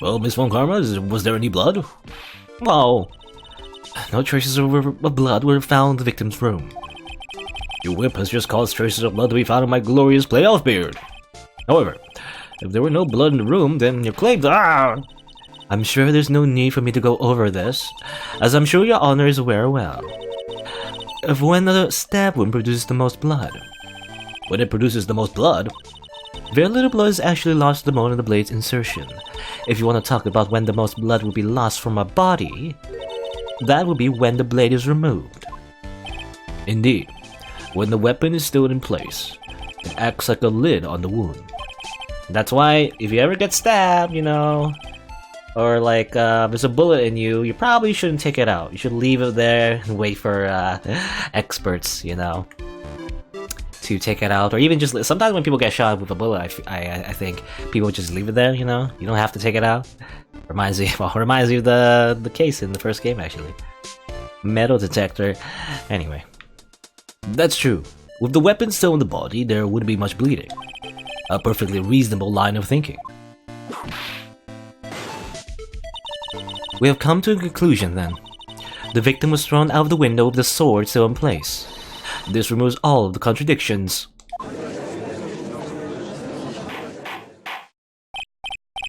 Speaker 1: Well, Miss Von Karma, was there any blood? No. No traces of blood were found in the victim's room. Your whip has just caused traces of blood to be found in my glorious playoff beard. However, if there were no blood in the room, then your claim I'm sure there's no need for me to go over this, as I'm sure your honor is aware well. Of when the stab wound produces the most blood. When it produces the most blood, very little blood is actually lost at the moment of the blade's insertion. If you want to talk about when the most blood will be lost from a body, that will be when the blade is removed. Indeed, when the weapon is still in place, it acts like a lid on the wound. That's why, if you ever get stabbed, you know, or like there's a bullet in you, you probably shouldn't take it out. You should leave it there and wait for experts, you know. to take it out, or even just sometimes when people get shot with a bullet, I think people just leave it there. You know, you don't have to take it out. Reminds me of the case in the first game actually. Metal detector. Anyway, that's true. With the weapon still in the body, there wouldn't be much bleeding. A perfectly reasonable line of thinking. We have come to a conclusion then. The victim was thrown out of the window with the sword still in place. This removes all of the contradictions.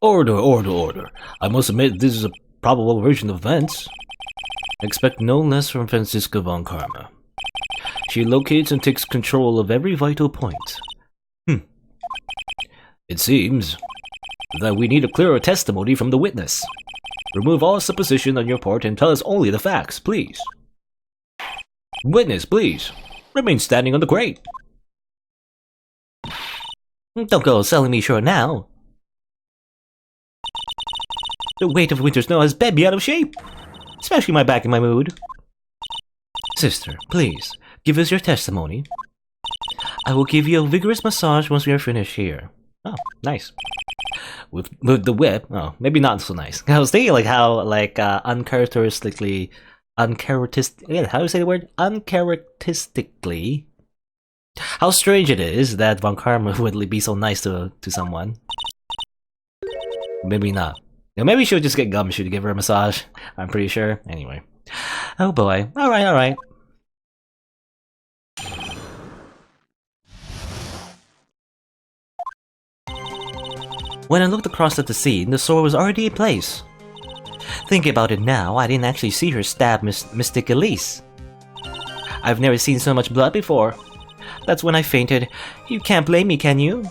Speaker 1: Order. I must admit this is a probable version of events. Expect no less from Franziska von Karma. She locates and takes control of every vital point. It seems that we need a clearer testimony from the witness. Remove all supposition on your part and tell us only the facts, please. Witness, please. Remain standing on the grate. Don't go selling me short now. The weight of winter snow has bent me out of shape. Especially my back and my mood. Sister, please, give us your testimony. I will give you a vigorous massage once we are finished here. Oh, nice. With the whip, oh, maybe not so nice. I was thinking like how, like, uncharacteristically, how do you say the word? Uncharacteristically, how strange it is that Von Karma would be so nice to someone. Maybe not. Maybe she'll just get Gumshoe to give her a massage. I'm pretty sure. Anyway. Oh boy. Alright. When I looked across at the scene, the sword was already in place. Thinking about it now, I didn't actually see her stab Mystic Elise. I've never seen so much blood before. That's when I fainted. You can't blame me, can you?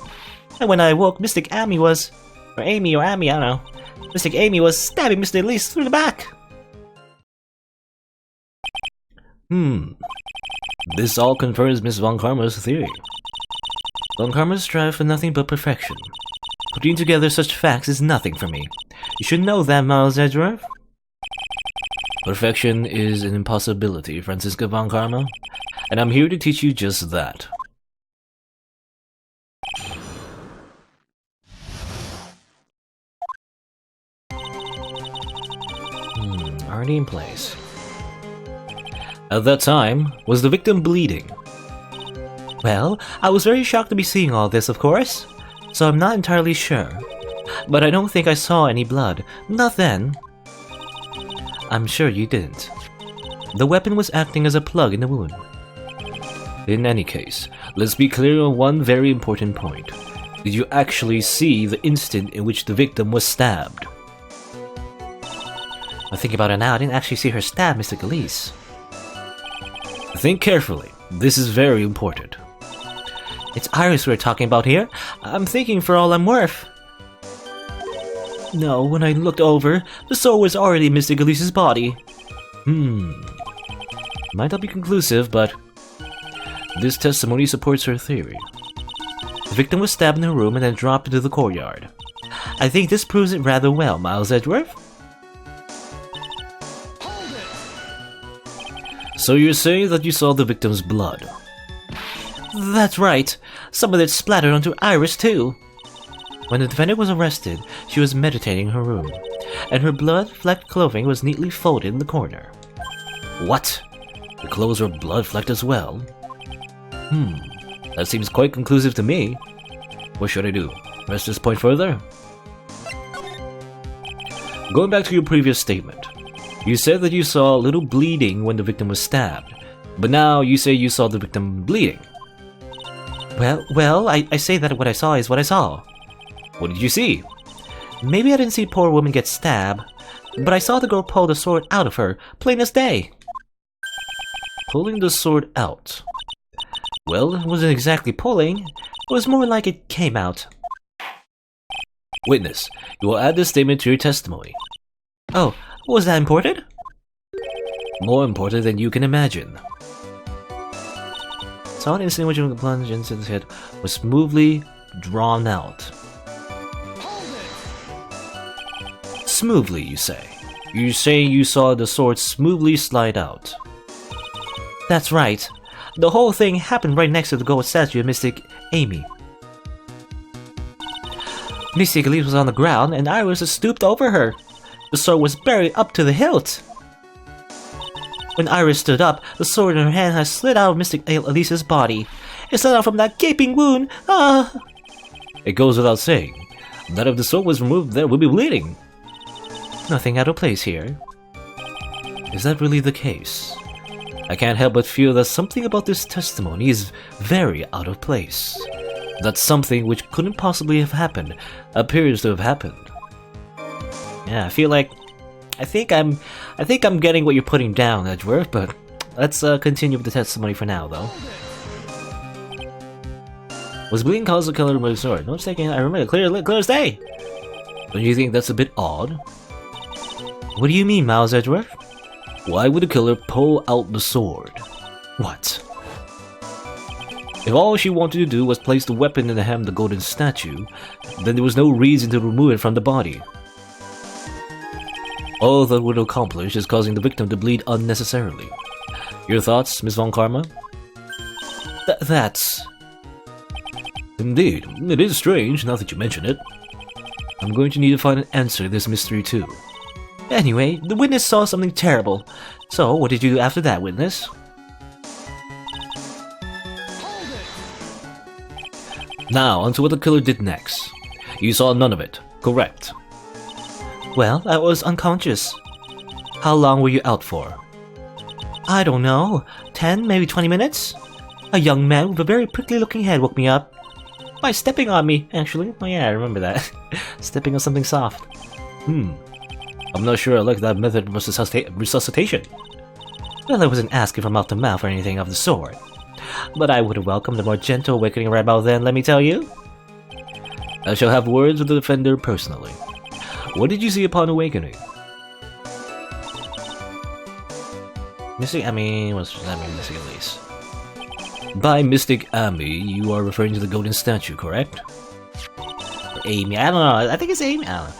Speaker 1: And when I awoke, Mystic Amy was... Or Amy, I don't know. Mystic Amy was stabbing Mystic Elise through the back. This all confirms Miss Von Karma's theory. Von Karma strive for nothing but perfection. Putting together such facts is nothing for me. You should know that, Miles Edgeworth. Perfection is an impossibility, Franziska Von Karma, and I'm here to teach you just that. Already in place. At that time, was the victim bleeding? Well, I was very shocked to be seeing all this, of course. So I'm not entirely sure. But I don't think I saw any blood. Not then. I'm sure you didn't. The weapon was acting as a plug in the wound. In any case, let's be clear on one very important point. Did you actually see the instant in which the victim was stabbed? I think about it now, I didn't actually see her stab Mystic Elise. Think carefully. This is very important. It's Iris we're talking about here. I'm thinking for all I'm worth. No, when I looked over, the sword was already in Mystic Elise's body. Might not be conclusive, but this testimony supports her theory. The victim was stabbed in her room and then dropped into the courtyard. I think this proves it rather well, Miles Edgeworth. So you're saying that you saw the victim's blood? That's right. Some of it splattered onto Iris too. When the defendant was arrested, she was meditating in her room, and her blood-flecked clothing was neatly folded in the corner. What? The clothes were blood-flecked as well? That seems quite conclusive to me. What should I do? Press this point further? Going back to your previous statement, you said that you saw a little bleeding when the victim was stabbed, but now you say you saw the victim bleeding. Well, I say that what I saw is what I saw. What did you see? Maybe I didn't see poor woman get stabbed, but I saw the girl pull the sword out of her, plain as day. Pulling the sword out. Well, it wasn't exactly pulling, it was more like it came out. Witness, you will add this statement to your testimony. Oh, was that important? More important than you can imagine. Saw an instant in which the plunge into his head was smoothly drawn out. Smoothly, you say? You say you saw the sword smoothly slide out? That's right. The whole thing happened right next to the gold statue of Mystic Amy. Mystic Elise was on the ground, and Iris had stooped over her. The sword was buried up to the hilt. When Iris stood up, the sword in her hand had slid out of Mystic Elise's body. It slid out from that gaping wound. Ah!
Speaker 2: It goes without saying that if the sword was removed, there would be bleeding.
Speaker 1: Nothing out of place here.
Speaker 2: Is that really the case? I can't help but feel that something about this testimony is very out of place. That something which couldn't possibly have happened appears to have happened.
Speaker 1: Yeah, I think I'm getting what you're putting down, Edgeworth, but let's continue with the testimony for now, though. Was bleeding caused the killer to remove the sword? No mistaken, I remember it clear as day.
Speaker 2: Don't you think that's a bit odd?
Speaker 1: What do you mean, Miles Edgeworth?
Speaker 2: Why would the killer pull out the sword?
Speaker 1: What?
Speaker 2: If all she wanted to do was place the weapon in the hand of the golden statue, then there was no reason to remove it from the body. All that would accomplish is causing the victim to bleed unnecessarily. Your thoughts, Miss Von Karma?
Speaker 1: That's...
Speaker 2: Indeed, it is strange now that you mention it. I'm going to need to find an answer to this mystery too.
Speaker 1: Anyway, the witness saw something terrible. So, what did you do after that, witness?
Speaker 2: Now, onto what the killer did next. You saw none of it, correct?
Speaker 1: Well, I was unconscious.
Speaker 2: How long were you out for?
Speaker 1: I don't know, 10, maybe 20 minutes? A young man with a very prickly looking head woke me up. By stepping on me, actually. Oh yeah, I remember that. Stepping on something soft.
Speaker 2: I'm not sure I like that method of resuscitation.
Speaker 1: Well, I wasn't asking for mouth to mouth or anything of the sort. But I would have welcomed a more gentle awakening right about then, let me tell you.
Speaker 2: I shall have words with the defender personally. What did you see upon awakening?
Speaker 1: Mystic Amy was Mystic Elise.
Speaker 2: By Mystic Amy, you are referring to the golden statue, correct?
Speaker 1: Amy, I don't know, I think it's Amy. I don't know.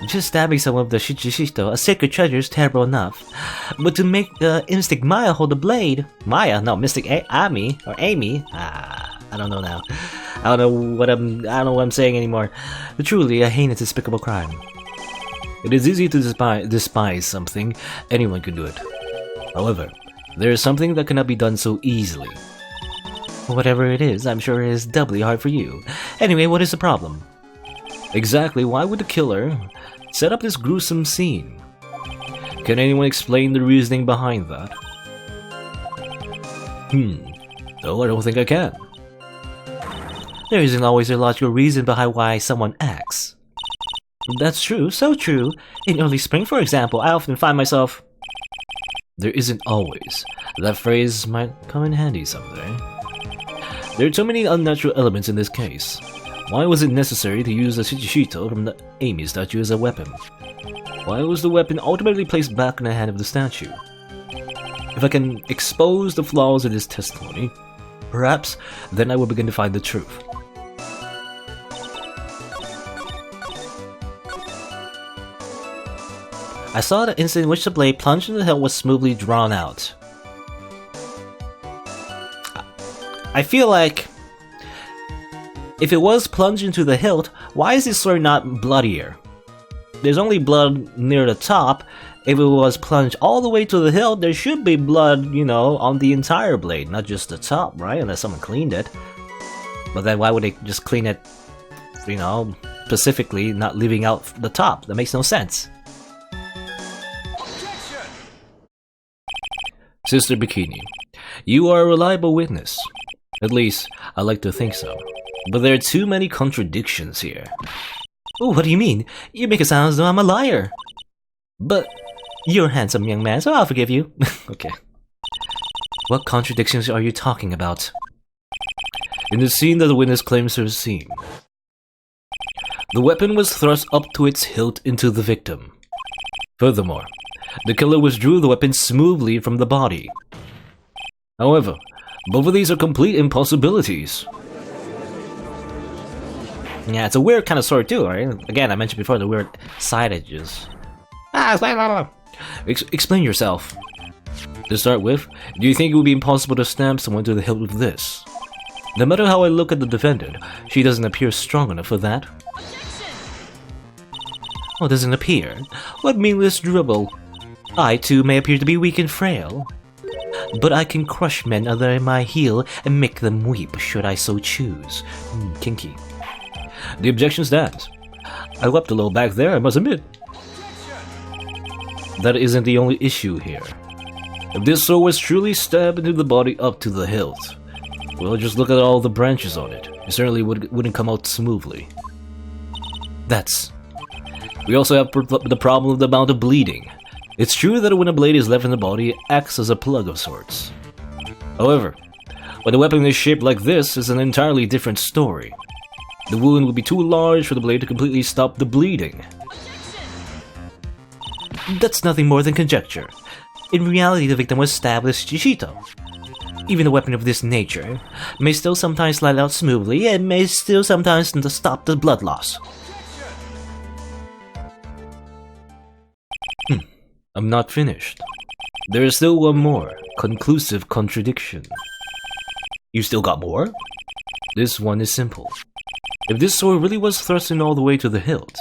Speaker 1: Just stabbing someone with the Shichishito, a sacred treasure, is terrible enough. But to make Mystic Maya hold the blade... Maya? No, Mystic Amy, or Amy? I don't know now. I don't know what I'm saying anymore. But truly, a heinous, despicable crime.
Speaker 2: It is easy to despise something. Anyone can do it. However, there is something that cannot be done so easily.
Speaker 1: Whatever it is, I'm sure it is doubly hard for you. Anyway, what is the problem?
Speaker 2: Exactly why would the killer set up this gruesome scene? Can anyone explain the reasoning behind that? No, I don't think I can.
Speaker 1: There isn't always a logical reason behind why someone acts. That's true, so true. In early spring, for example, I often find myself...
Speaker 2: There isn't always. That phrase might come in handy someday. There are too many unnatural elements in this case. Why was it necessary to use the Shichishito from the Amy statue as a weapon? Why was the weapon ultimately placed back in the hand of the statue? If I can expose the flaws in this testimony, perhaps then I will begin to find the truth.
Speaker 1: I saw the instant in which the blade plunged into the hilt was smoothly drawn out. I feel like if it was plunged into the hilt, why is this sword not bloodier? There's only blood near the top. If it was plunged all the way to the hilt, there should be blood, you know, on the entire blade, not just the top, right? Unless someone cleaned it. But then why would they just clean it, you know, specifically, not leaving out the top? That makes no sense.
Speaker 2: Sister Bikini, you are a reliable witness. At least, I like to think so. But there are too many contradictions here.
Speaker 1: Oh, what do you mean? You make it sound as though I'm a liar.
Speaker 2: But
Speaker 1: you're a handsome young man, so I'll forgive you.
Speaker 2: Okay.
Speaker 1: What contradictions are you talking about?
Speaker 2: In the scene that the witness claims to have seen, the weapon was thrust up to its hilt into the victim. Furthermore, the killer withdrew the weapon smoothly from the body. However, both of these are complete impossibilities.
Speaker 1: Yeah, it's a weird kind of sword too, right? Again, I mentioned before the weird side edges.
Speaker 2: Explain yourself. To start with, do you think it would be impossible to stab someone to the hilt with this? No matter how I look at the defendant, she doesn't appear strong enough for that. Oh, doesn't appear? What meaningless dribble. I too may appear to be weak and frail, but I can crush men under my heel and make them weep should I so choose. Kinky. The objection stands. I wept a little back there, I must admit. That isn't the only issue here. If this sword was truly stabbed into the body up to the hilt, well, just look at all the branches on it. It certainly wouldn't come out smoothly. We also have the problem of the amount of bleeding. It's true that when a blade is left in the body, it acts as a plug of sorts. However, when a weapon is shaped like this, it's an entirely different story. The wound would be too large for the blade to completely stop the bleeding. That's nothing more than conjecture. In reality, the victim was stabbed with Shishito. Even a weapon of this nature may still sometimes slide out smoothly and may still sometimes stop the blood loss. I'm not finished. There is still one more conclusive contradiction. You still got more? This one is simple. If this sword really was thrusting all the way to the hilt,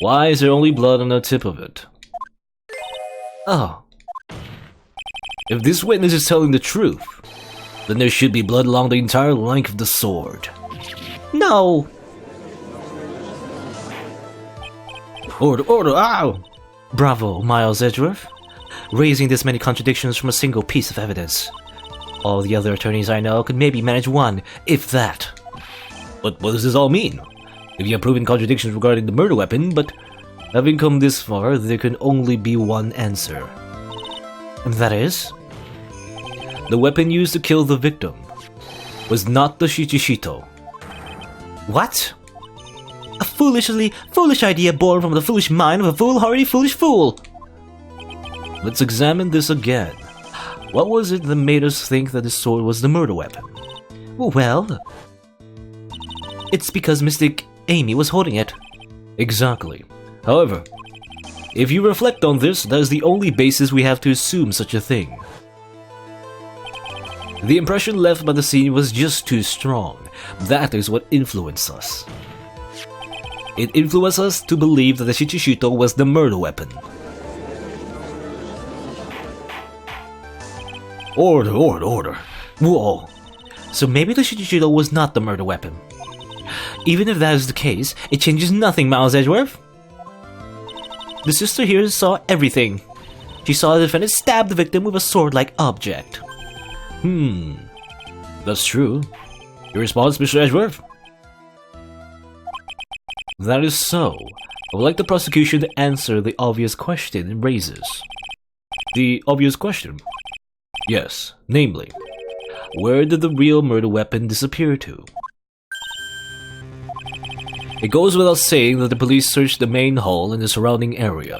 Speaker 2: why is there only blood on the tip of it? Oh. If this witness is telling the truth, then there should be blood along the entire length of the sword. No! Order, ow! Bravo, Miles Edgeworth. Raising this many contradictions from a single piece of evidence. All the other attorneys I know could maybe manage one, if that. But what does this all mean? If you have proven contradictions regarding the murder weapon, but having come this far, there can only be one answer. And that is? The weapon used to kill the victim was not the Shichishito. What? A foolish idea born from the foolish mind of a foolhardy foolish fool! Let's examine this again. What was it that made us think that the sword was the murder weapon? Well, it's because Mystic Amy was holding it. Exactly. However, if you reflect on this, that is the only basis we have to assume such a thing. The impression left by the scene was just too strong. That is what influenced us. It influenced us to believe that the Shichishito was the murder weapon. Order. Whoa. So maybe the Shichishito was not the murder weapon. Even if that is the case, it changes nothing, Miles Edgeworth. The sister here saw everything. She saw the defendant stab the victim with a sword-like object. That's true. Your response, Mr. Edgeworth? That is so. I would like the prosecution to answer the obvious question it raises. The obvious question? Yes, namely, where did the real murder weapon disappear to? It goes without saying that the police searched the main hall and the surrounding area.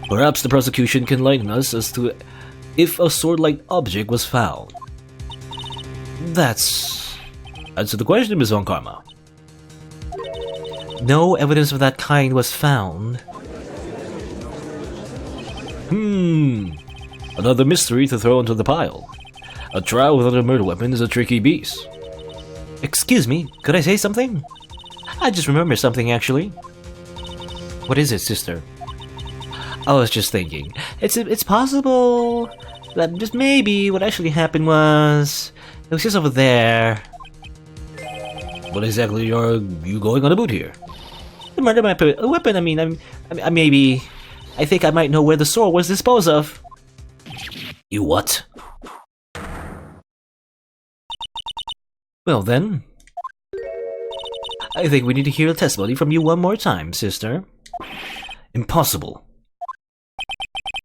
Speaker 2: Perhaps the prosecution can enlighten us as to if a sword-like object was found. Answer the question, Ms. Von Karma. No evidence of that kind was found. Another mystery to throw into the pile. A trial without a murder weapon is a tricky beast. Excuse me, could I say something? I just remembered something, actually. What is it, sister? I was just thinking. It's possible that just maybe what actually happened was it was just over there. What exactly are you going on about here? The murder weapon. I mean, I think I might know where the sword was disposed of. You what? Well then, I think we need to hear a testimony from you one more time, sister. Impossible.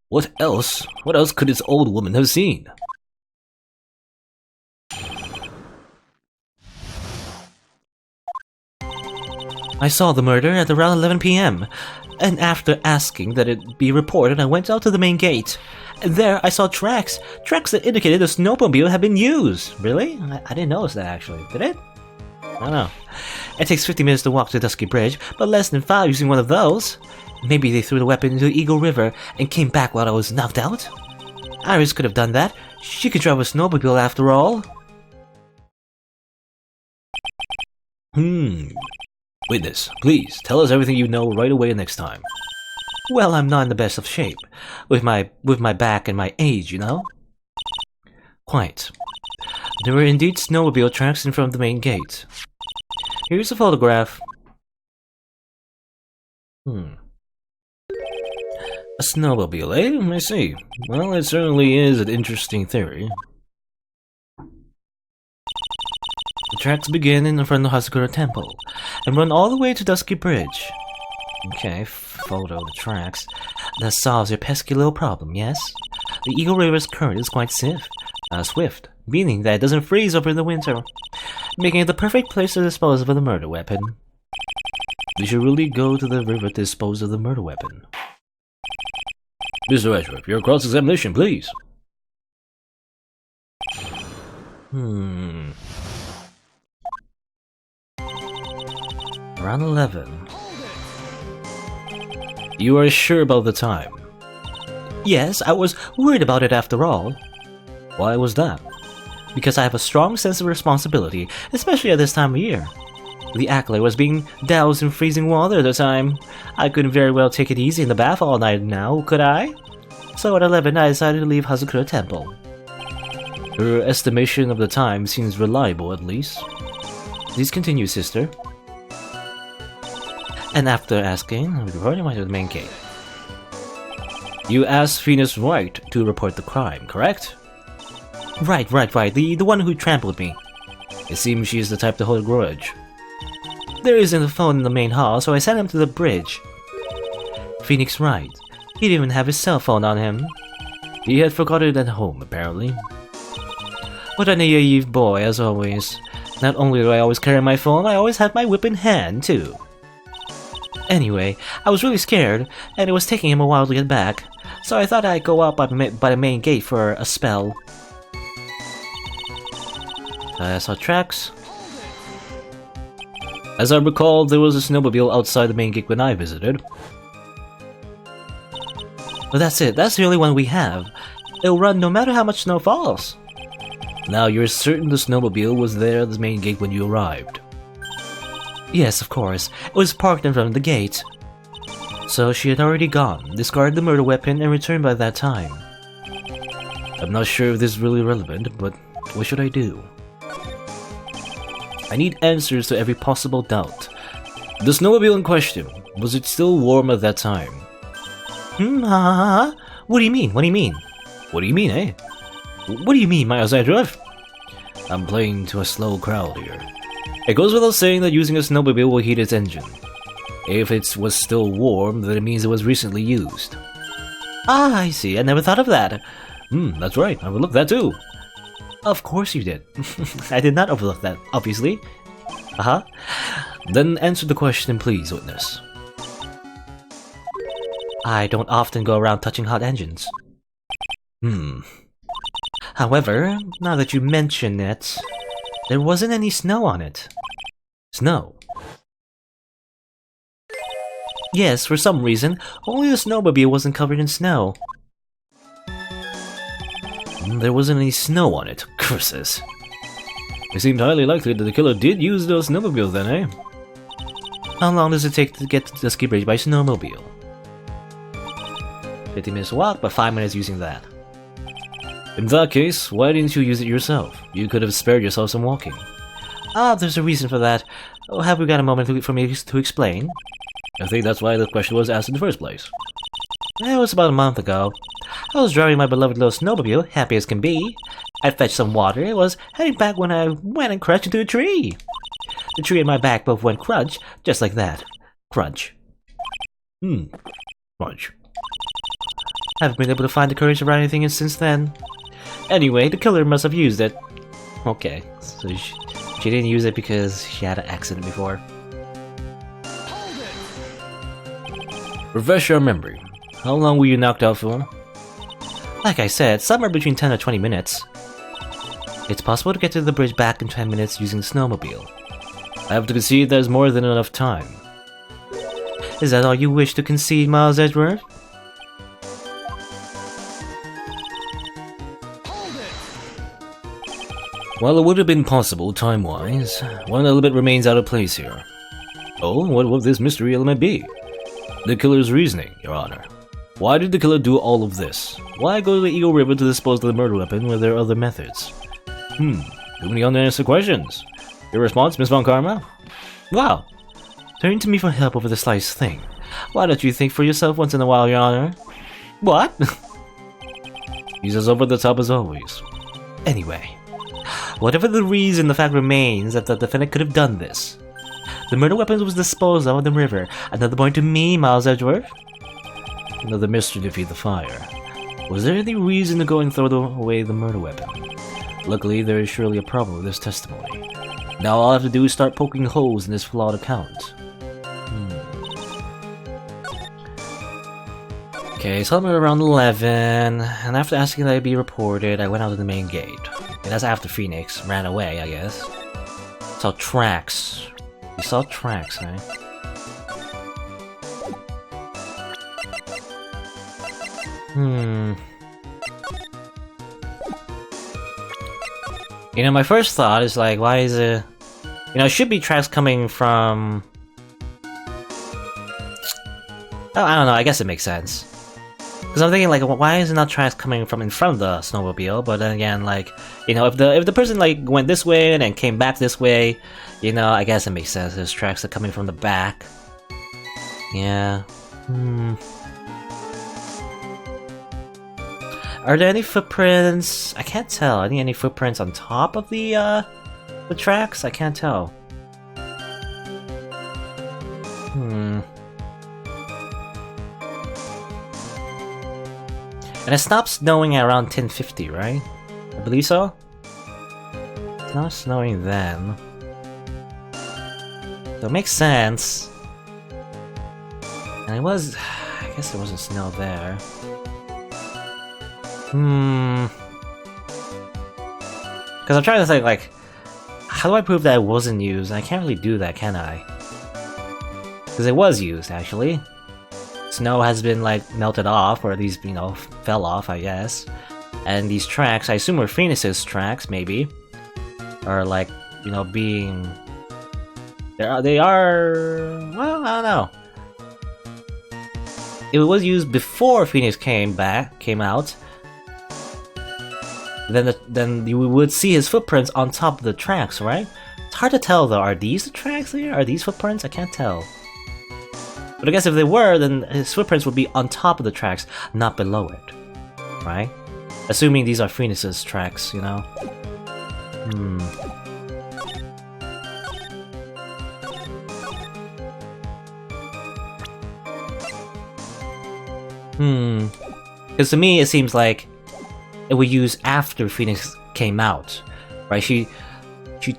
Speaker 2: What else could this old woman have seen? I saw the murder at around 11 p.m. and after asking that it be reported, I went out to the main gate. And there I saw tracks that indicated a snowmobile had been used. Really? I didn't notice that actually. Did it? I don't know. It takes 50 minutes to walk to Dusky Bridge, but less than 5 using one of those. Maybe they threw the weapon into the Eagle River and came back while I was knocked out?
Speaker 1: Iris could have done that. She could drive a snowmobile after all.
Speaker 2: Witness, please, tell us everything you know right away next time.
Speaker 1: Well, I'm not in the best of shape. With my back and my age, you know? Quite. There were indeed snowmobile tracks in front of the main gate. Here's a photograph.
Speaker 2: A snowmobile, eh? I see. Well, it certainly is an interesting theory.
Speaker 1: The tracks begin in front of Hazakura Temple and run all the way to Dusky Bridge. Okay, photo of the tracks. That solves your pesky little problem, yes? The Eagle River's current is quite swift, meaning that it doesn't freeze over the winter, making it the perfect place to dispose of the murder weapon.
Speaker 2: We should really go to the river to dispose of the murder weapon. Mr. Edgeworth, your cross-examination, please.
Speaker 1: Around 11.
Speaker 2: You are sure about the time?
Speaker 1: Yes, I was worried about it after all.
Speaker 2: Why was that?
Speaker 1: Because I have a strong sense of responsibility, especially at this time of year. The Acolyte was being doused in freezing water at the time. I couldn't very well take it easy in the bath all night now, could I? So at 11 I decided to leave Hazakura Temple.
Speaker 2: Your estimation of the time seems reliable, at least.
Speaker 1: Please continue, sister. And after asking, I reported to the main gate.
Speaker 2: You asked Phoenix Wright to report the crime, correct?
Speaker 1: Right. The one who trampled me.
Speaker 2: It seems she is the type to hold a grudge.
Speaker 1: There isn't a phone in the main hall, so I sent him to the bridge. Phoenix Wright. He didn't even have his cell phone on him.
Speaker 2: He had forgotten it at home, apparently.
Speaker 1: What a naive boy, as always. Not only do I always carry my phone, I always have my whip in hand, too. Anyway, I was really scared, and it was taking him a while to get back, so I thought I'd go out by the main gate for a spell. I saw tracks.
Speaker 2: As I recall, there was a snowmobile outside the main gate when I visited.
Speaker 1: But that's it, that's the only one we have. It'll run no matter how much snow falls.
Speaker 2: Now, you're certain the snowmobile was there at the main gate when you arrived?
Speaker 1: Yes, of course. It was parked in front of the gate. So she had already gone, discarded the murder weapon, and returned by that time.
Speaker 2: I'm not sure if this is really relevant, but what should I do? I need answers to every possible doubt. The snowmobile in question, was it still warm at that time?
Speaker 1: What do you mean?
Speaker 2: What do you mean, eh?
Speaker 1: What do you mean, Miles Edgeworth?
Speaker 2: I'm playing to a slow crowd here. It goes without saying that using a snowmobile will heat its engine. If it was still warm, then it means it was recently used.
Speaker 1: Ah, I see. I never thought of that.
Speaker 2: That's right. I overlooked that too.
Speaker 1: Of course you did. I did not overlook that, obviously.
Speaker 2: Then answer the question, please, witness.
Speaker 1: I don't often go around touching hot engines. However, now that you mention it, there wasn't any snow on it.
Speaker 2: Snow?
Speaker 1: Yes, for some reason, only the snowmobile wasn't covered in snow.
Speaker 2: There wasn't any snow on it. Curses. It seemed highly likely that the killer did use the snowmobile then, eh?
Speaker 1: How long does it take to get to the ski bridge by snowmobile? 50 minutes walk, but 5 minutes using that.
Speaker 2: In that case, why didn't you use it yourself? You could have spared yourself some walking.
Speaker 1: There's a reason for that. Have we got a moment for me to explain?
Speaker 2: I think that's why the question was asked in the first place.
Speaker 1: It was about a month ago. I was driving my beloved little snowmobile, happy as can be. I fetched some water and was heading back when I went and crashed into a tree. The tree and my back both went crunch, just like that. Crunch.
Speaker 2: Crunch.
Speaker 1: Haven't been able to find the courage to write anything since then. Anyway, the killer must have used it. Okay, so she didn't use it because she had an accident before.
Speaker 2: Refresh your memory. How long were you knocked out for?
Speaker 1: Like I said, somewhere between 10 or 20 minutes. It's possible to get to the bridge back in 10 minutes using the snowmobile.
Speaker 2: I have to concede there's more than enough time.
Speaker 1: Is that all you wish to concede, Miles Edgeworth?
Speaker 2: While it would have been possible time-wise, one element remains out of place here. Oh, what would this mystery element be? The killer's reasoning, Your Honor. Why did the killer do all of this? Why go to the Eagle River to dispose of the murder weapon when there are other methods? Too many unanswered questions. Your response, Miss Von Karma? Wow. Turn to me for help over the slice thing. Why don't you think for yourself once in a while, Your Honor? What? He's as over the top as always. Anyway, whatever the reason, the fact remains that the defendant could have done this. The murder weapon was disposed of in the river. Another point to me, Miles Edgeworth. Another mystery to feed the fire. Was there any reason to go and throw away the murder weapon? Luckily, there is surely a problem with this testimony. Now all I have to do is start poking holes in this flawed account. Okay, so I'm around 11, and after asking that I be reported, I went out to the main gate. And that's after Phoenix ran away, I guess. Saw tracks. You saw tracks, eh? You know, my first thought is like, why is it... You know, it should be tracks coming from... Oh, I don't know, I guess it makes sense. Because I'm thinking, like, why is it not tracks coming from in front of the snowmobile? But then again, like, you know, if the person, like, went this way and then came back this way, you know, I guess it makes sense. There's tracks that are coming from the back. Yeah. Are there any footprints? I can't tell. I think any footprints on top of the tracks? I can't tell. And it stopped snowing at around 10:50, right? I believe so? It's not snowing then. So it makes sense. And it was... I guess there wasn't snow there. Because I'm trying to think, like, how do I prove that it wasn't used? And I can't really do that, can I? Because it was used, actually. Snow has been, like, melted off, or at least, you know, fell off, I guess. And these tracks, I assume were Phoenix's tracks, maybe. Are, like, you know, being... They are... Well, I don't know. It was used before Phoenix came out. Then you would see his footprints on top of the tracks, right? It's hard to tell, though. Are these the tracks here? Are these footprints? I can't tell. But I guess if they were, then his footprints would be on top of the tracks, not below it. Right? Assuming these are Phoenix's tracks, you know? Because to me, it seems like it was used after Phoenix came out. Right? She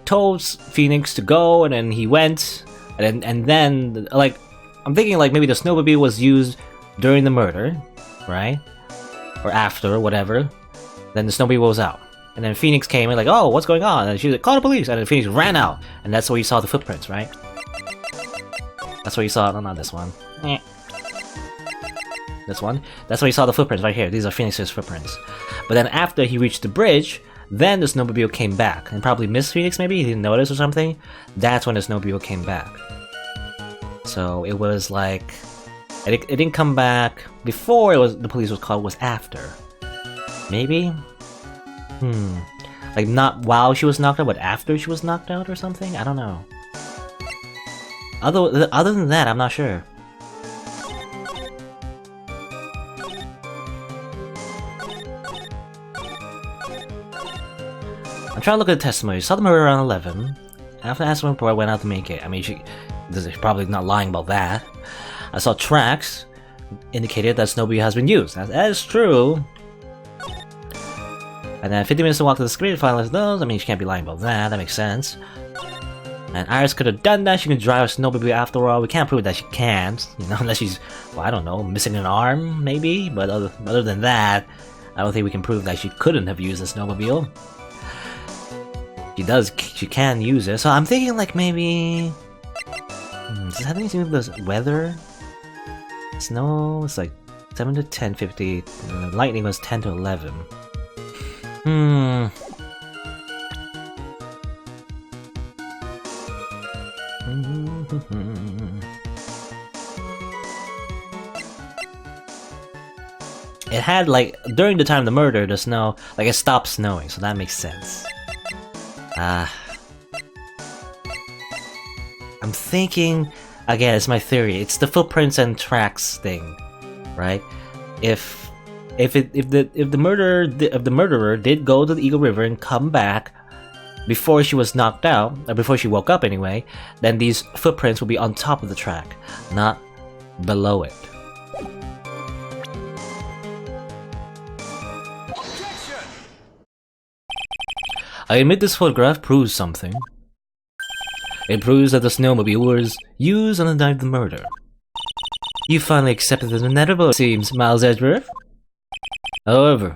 Speaker 2: told Phoenix to go, and then he went, and then, like... I'm thinking like maybe the snowmobile was used during the murder, right? Or after, whatever. Then the snowmobile was out. And then Phoenix came and like, oh, what's going on? And she was like, call the police! And then Phoenix ran out. And that's where you saw the footprints, right? That's where you saw... No, not this one. This one. That's where you saw the footprints, right here. These are Phoenix's footprints. But then after he reached the bridge, then the snowmobile came back. And probably missed Phoenix, maybe? He didn't notice or something. That's when the snowmobile came back. So it was like... It didn't come back before the police was called, it was after. Maybe? Like not while she was knocked out, but after she was knocked out or something? I don't know. Other than that, I'm not sure. I'm trying to look at the testimony. Saw the murder around 11. After asking report, I went out to make it. I mean, she's probably not lying about that. I saw tracks indicated that snowmobile has been used. That is true. And then 50 minutes to walk to the screen to finalize those. I mean, she can't be lying about that. That makes sense. And Iris could have done that. She can drive a snowmobile after all. We can't prove that she can't. You know, unless she's, well, I don't know, missing an arm, maybe? But other than that, I don't think we can prove that she couldn't have used a snowmobile. She can use it. So I'm thinking like maybe... does it have anything to do with the weather? Snow is like 7 to 10:50. Lightning was 10 to 11.
Speaker 1: it had like during the time of the murder, the snow like it stopped snowing, so that makes sense. I'm thinking again. It's my theory. It's the footprints and tracks thing, right? If the murderer did go to the Eagle River and come back before she was knocked out, or before she woke up anyway, then these footprints will be on top of the track, not below it. I admit this photograph proves something. It proves that the snowmobile was used on the night of the murder. You finally accepted the inevitable, it seems, Miles Edgeworth. However,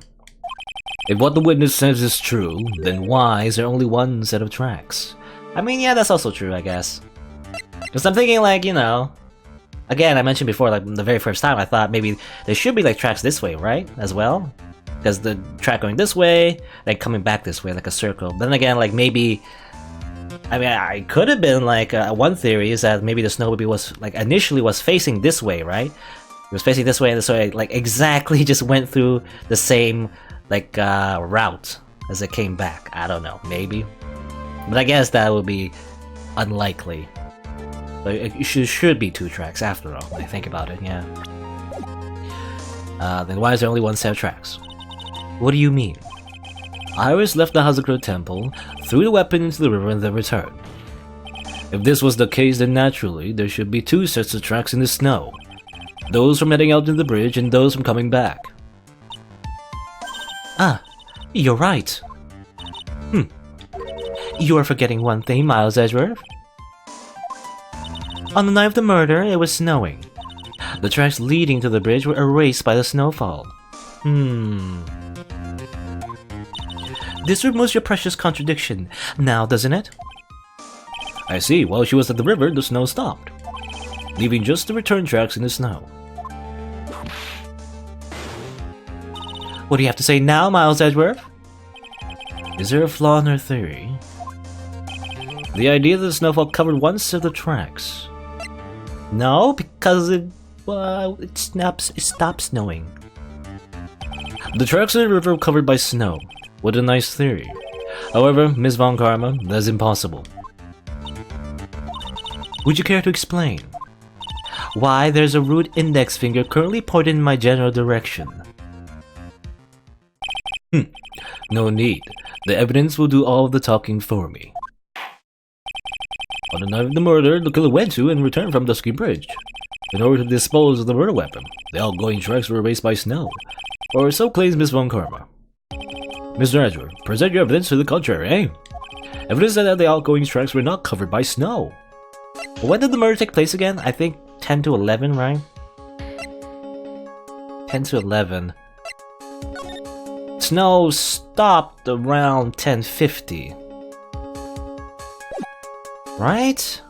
Speaker 1: if what the witness says is true, then why is there only one set of tracks? I mean, yeah, that's also true, I guess. Because I'm thinking, like, you know... Again, I mentioned before, like, the very first time, I thought maybe there should be, like, tracks this way, right? As well? Because the track going this way, then coming back this way, like a circle. But then again, like, maybe... I mean, I could have been, like, one theory is that maybe the snowmobile was, like, initially was facing this way, right? It was facing this way and this way, like, exactly just went through the same... like, route as it came back. I don't know, maybe. But I guess that would be unlikely. So it should be two tracks after all, when I think about it, yeah. Then why is there only one set of tracks? What do you mean? Iris left the Hazakura temple, threw the weapon into the river and then returned. If this was the case, then naturally, there should be two sets of tracks in the snow. Those from heading out to the bridge and those from coming back. Ah, you're right. You are forgetting one thing, Miles Edgeworth. On the night of the murder, it was snowing. The tracks leading to the bridge were erased by the snowfall. This removes your precious contradiction, now doesn't it? I see, while she was at the river, the snow stopped, leaving just the return tracks in the snow. What do you have to say now, Miles Edgeworth? Is there a flaw in her theory? The idea that the snowfall covered one set of the tracks. No, because it stopped snowing. The tracks of the river were covered by snow. What a nice theory. However, Ms. Von Karma, that's impossible. Would you care to explain? Why there's a rude index finger currently pointed in my general direction? No need. The evidence will do all of the talking for me. On the night of the murder, the killer went to and returned from Dusky Bridge. In order to dispose of the murder weapon, the outgoing tracks were erased by snow. Or so claims Miss Von Karma. Mr. Edgeworth, present your evidence to the contrary, eh? Evidence that the outgoing tracks were not covered by snow. When did the murder take place again? I think 10 to 11, right? 10 to 11. Snow stopped around 10:50. Right?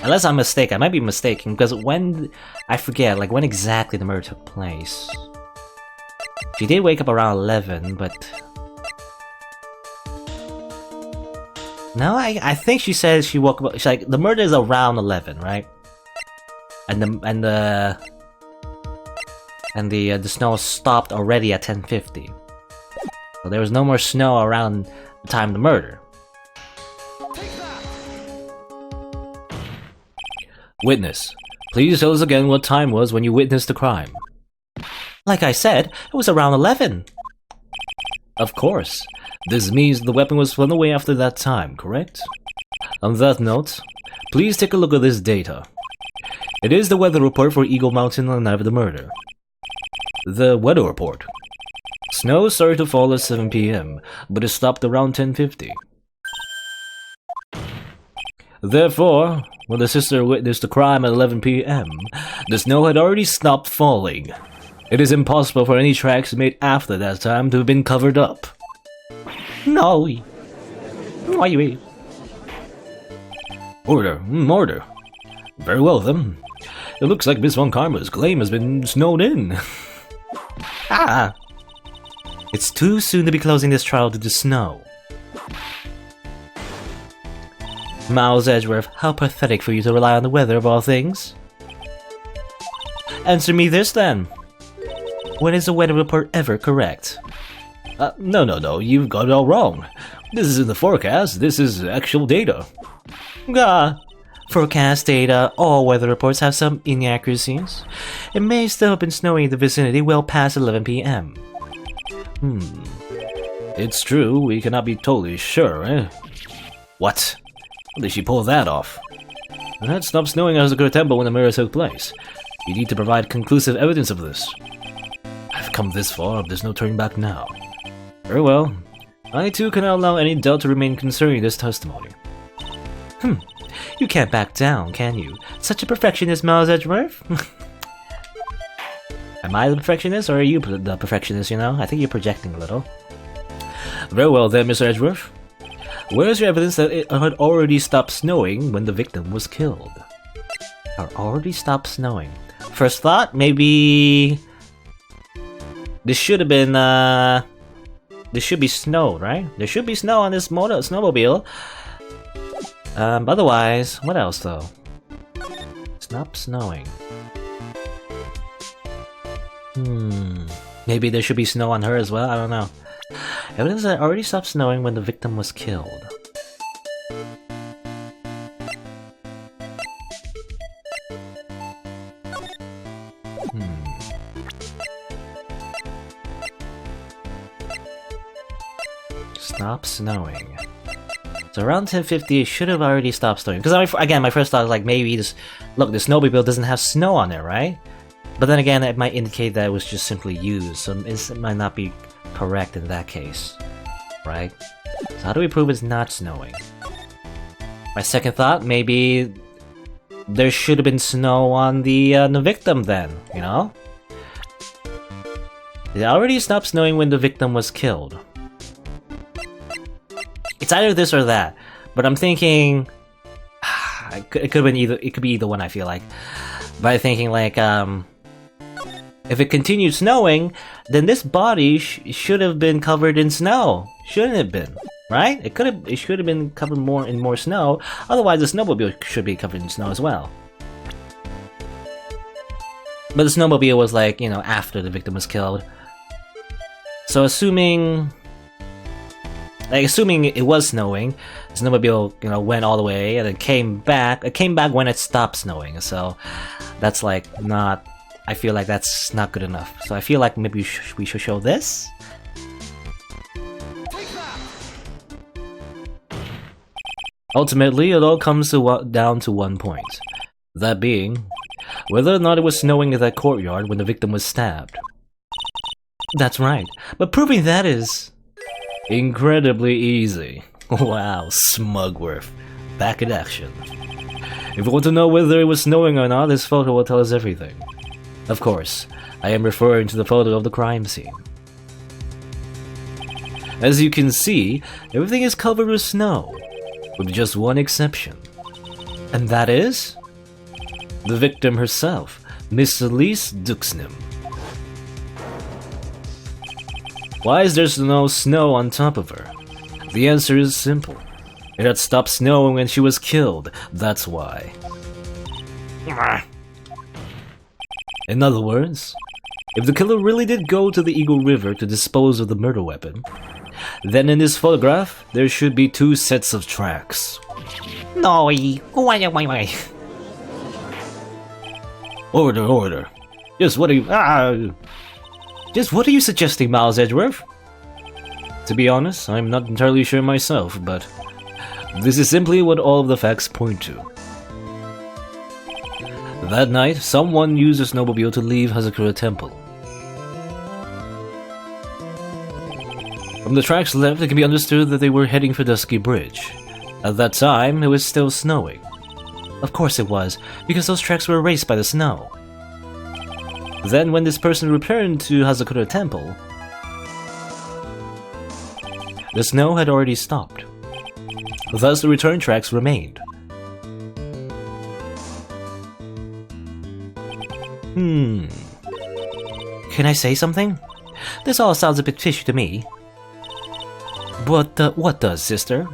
Speaker 1: Unless I'm mistaken. I might be mistaken because when... I forget, like when exactly the murder took place. She did wake up around 11, but... No, I think she says she woke up... She's like, the murder is around 11, right? And the snow stopped already at 10:50. So there was no more snow around the time of the murder. Witness, please tell us again what time was when you witnessed the crime. Like I said, it was around 11. Of course. This means the weapon was thrown away after that time, correct? On that note, please take a look at this data. It is the weather report for Eagle Mountain on the night of the murder. The weather report. Snow started to fall at 7 PM, but it stopped around 10:50. Therefore, when the sister witnessed the crime at 11 PM, the snow had already stopped falling. It is impossible for any tracks made after that time to have been covered up. No. Why? Order. Very well then. It looks like Miss Von Karma's claim has been snowed in. It's too soon to be closing this trial due to snow. Miles Edgeworth, how pathetic for you to rely on the weather of all things. Answer me this then. When is the weather report ever correct?
Speaker 2: No, you've got it all wrong. This isn't the forecast, this is actual data.
Speaker 1: Forecast data, all weather reports have some inaccuracies. It may still have been snowing in the vicinity well past 11 p.m.
Speaker 2: It's true, we cannot be totally sure, eh? What? How did she pull that off? It had stopped snowing at Hazakura Temple when the mirror took place. You need to provide conclusive evidence of this. I've come this far, there's no turning back now. Very well. I too cannot allow any doubt to remain concerning this testimony.
Speaker 1: You can't back down, can you? Such a perfectionist, Miles Edgeworth? Am I the perfectionist, or are you the perfectionist, you know? I think you're projecting a little.
Speaker 2: Very well then, Mr. Edgeworth. Where is your evidence that it had already stopped snowing when the victim was killed?
Speaker 1: Already stopped snowing. First thought, maybe... This should have been, There should be snow, right? There should be snow on this snowmobile. Otherwise, what else though? Stop snowing. Maybe there should be snow on her as well, I don't know. Evidence that already stopped snowing when the victim was killed. Stop snowing. So around 10:50, it should have already stopped snowing. Because again, my first thought was like, maybe this... Look, the snowmobile doesn't have snow on it, right? But then again, it might indicate that it was just simply used, so it might not be correct in that case, right? So how do we prove it's not snowing? My second thought, maybe there should have been snow on the victim then, you know? It already stopped snowing when the victim was killed. It's either this or that, but I'm thinking it could have been either. It could be either one. I feel like, but I'm thinking like if it continued snowing, then this body should have been covered in snow, shouldn't it been? Right? It should have been covered in more snow. Otherwise, the snowmobile should be covered in snow as well. But the snowmobile was like, you know, after the victim was killed. So assuming it was snowing, the snowmobile, you know, went all the way and then came back. It came back when it stopped snowing, so that's like not... I feel like that's not good enough. So I feel like maybe we should show this?
Speaker 2: Ultimately, it all comes down to one point. That being, whether or not it was snowing in that courtyard when the victim was stabbed.
Speaker 1: That's right, but proving that is...
Speaker 2: incredibly easy. Wow, Smugworth. Back in action. If you want to know whether it was snowing or not, this photo will tell us everything. Of course, I am referring to the photo of the crime scene. As you can see, everything is covered with snow, with just one exception.
Speaker 1: And that is?
Speaker 2: The victim herself, Miss Elise Duxnim. Why is there no snow on top of her? The answer is simple. It had stopped snowing when she was killed, that's why. In other words, if the killer really did go to the Eagle River to dispose of the murder weapon, then in this photograph, there should be two sets of tracks.
Speaker 1: No,
Speaker 2: Order. Just what are you suggesting, Miles Edgeworth? To be honest, I'm not entirely sure myself, but this is simply what all of the facts point to. That night, someone used a snowmobile to leave Hazakura Temple. From the tracks left, it can be understood that they were heading for Dusky Bridge. At that time, it was still snowing.
Speaker 1: Of course it was, because those tracks were erased by the snow.
Speaker 2: Then, when this person returned to Hazakura Temple,
Speaker 1: the snow had already stopped.
Speaker 2: Thus, the return tracks remained.
Speaker 1: Can I say something? This all sounds a bit fishy to me.
Speaker 2: But what does, sister?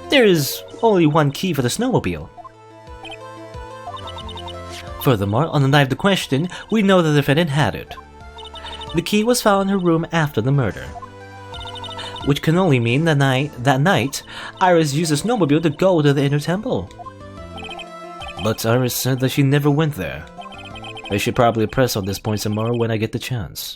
Speaker 1: There is only one key for the snowmobile. Furthermore, on the night of the question, we know the defendant had it. The key was found in her room after the murder, which can only mean that night, Iris used a snowmobile to go to the inner temple. But Iris said that she never went there. I should probably press on this point some more when I get the chance.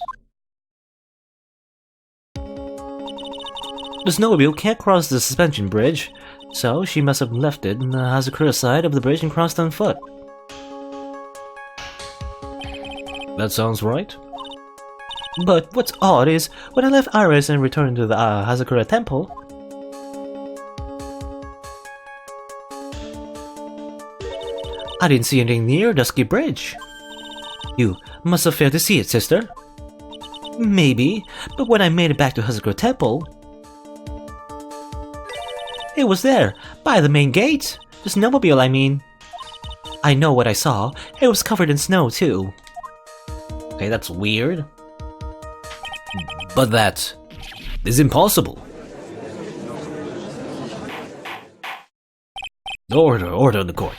Speaker 1: The snowmobile can't cross the suspension bridge, so she must have left it on the Hazakura side of the bridge and crossed on foot. That sounds right. But what's odd is, when I left Iris and returned to the Hazakura temple, I didn't see anything near Dusky Bridge. You must have failed to see it, sister. Maybe, but when I made it back to Hazakura temple, it was there, by the main gate. The snowmobile, I mean. I know what I saw. It was covered in snow, too. Okay, that's weird. But that is impossible. Order in the court.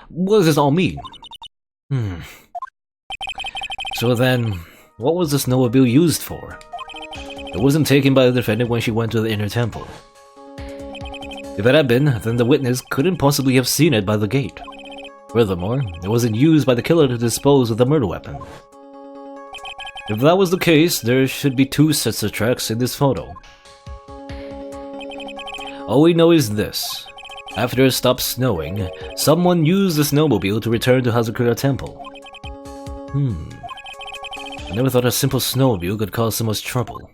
Speaker 1: What does this all mean? So then, what was the snowmobile used for? It wasn't taken by the defendant when she went to the inner temple. If it had been, then the witness couldn't possibly have seen it by the gate. Furthermore, it wasn't used by the killer to dispose of the murder weapon. If that was the case, there should be two sets of tracks in this photo. All we know is this. After it stopped snowing, someone used the snowmobile to return to Hazakura Temple. I never thought a simple snowmobile could cause so much trouble.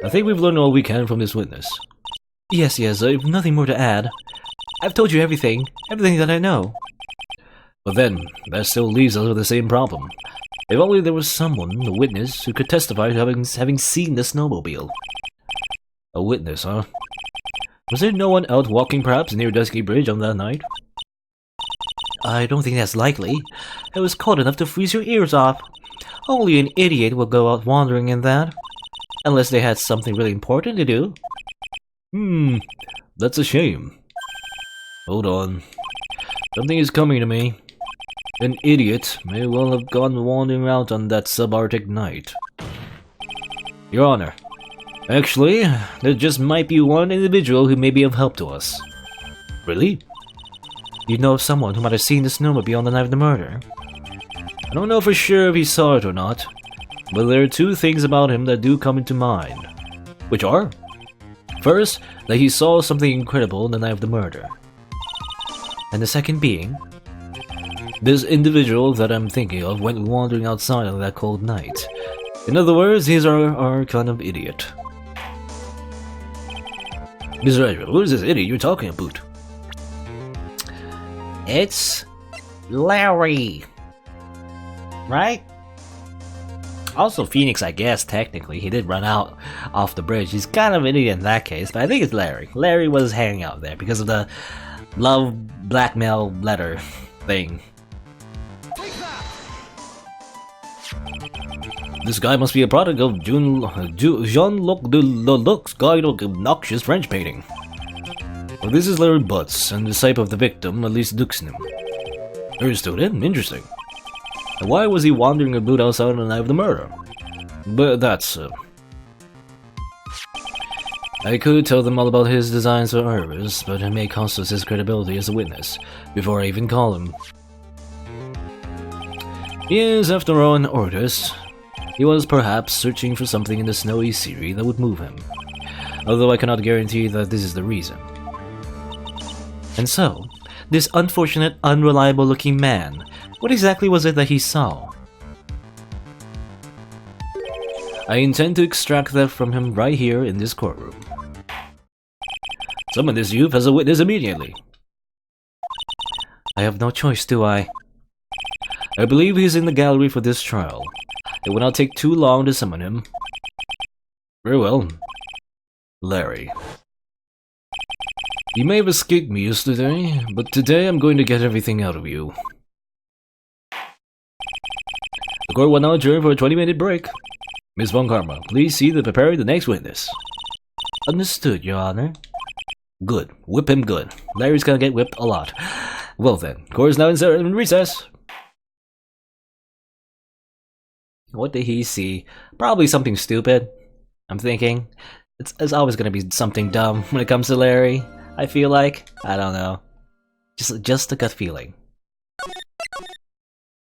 Speaker 1: I think we've learned all we can from this witness. Yes, I've nothing more to add. I've told you everything that I know. But then, that still leaves us with the same problem. If only there was someone, a witness, who could testify to having seen the snowmobile. A witness, huh? Was there no one out walking perhaps near Dusky Bridge on that night? I don't think that's likely. It was cold enough to freeze your ears off. Only an idiot would go out wandering in that. Unless they had something really important to do.
Speaker 2: That's a shame. Hold on. Something is coming to me. An idiot may well have gone wandering out on that subarctic night. Your Honor, actually, there just might be one individual who may be of help to us. Really?
Speaker 1: You know of someone who might have seen the snowmobile on the night of the murder?
Speaker 2: I don't know for sure if he saw it or not, but there are two things about him that do come into mind. Which are? First, that he saw something incredible on the night of the murder.
Speaker 1: And the second being?
Speaker 2: This individual that I'm thinking of went wandering outside on that cold night. In other words, he's our kind of idiot. Mr. Edgeworth, who is this idiot you're talking about?
Speaker 1: It's Larry. Right? Also Phoenix, I guess, technically. He did run out off the bridge. He's kind of an idiot in that case, but I think it's Larry. Larry was hanging out there because of the love blackmail letter thing.
Speaker 2: This guy must be a product of Jean-Luc Deluxe's Guide of Obnoxious French Painting. Well, this is Larry Butts, and the type of the victim, at least Duxnim. Understood it? Interesting. And why was he wandering about outside on the night of the murder? But that's... I could tell them all about his designs for Iris, but it may cost us his credibility as a witness, before I even call him. He is, after all, an artist. He was perhaps searching for something in the snowy scenery that would move him, although I cannot guarantee that this is the reason.
Speaker 1: And so, this unfortunate, unreliable-looking man, what exactly was it that he saw?
Speaker 2: I intend to extract that from him right here in this courtroom. Summon this youth as a witness immediately.
Speaker 1: I have no choice, do I?
Speaker 2: I believe he's in the gallery for this trial. It will not take too long to summon him. Very well. Larry. You may have escaped me yesterday, but today I'm going to get everything out of you. The court will now adjourn for a 20-minute break. Miss Von Karma, please see to prepare the next witness.
Speaker 1: Understood, Your Honor.
Speaker 2: Good. Whip him good. Larry's gonna get whipped a lot. Well then, court is now in recess.
Speaker 1: What did he see? Probably something stupid. I'm thinking. It's always gonna be something dumb when it comes to Larry. I feel like. I don't know. Just a gut feeling.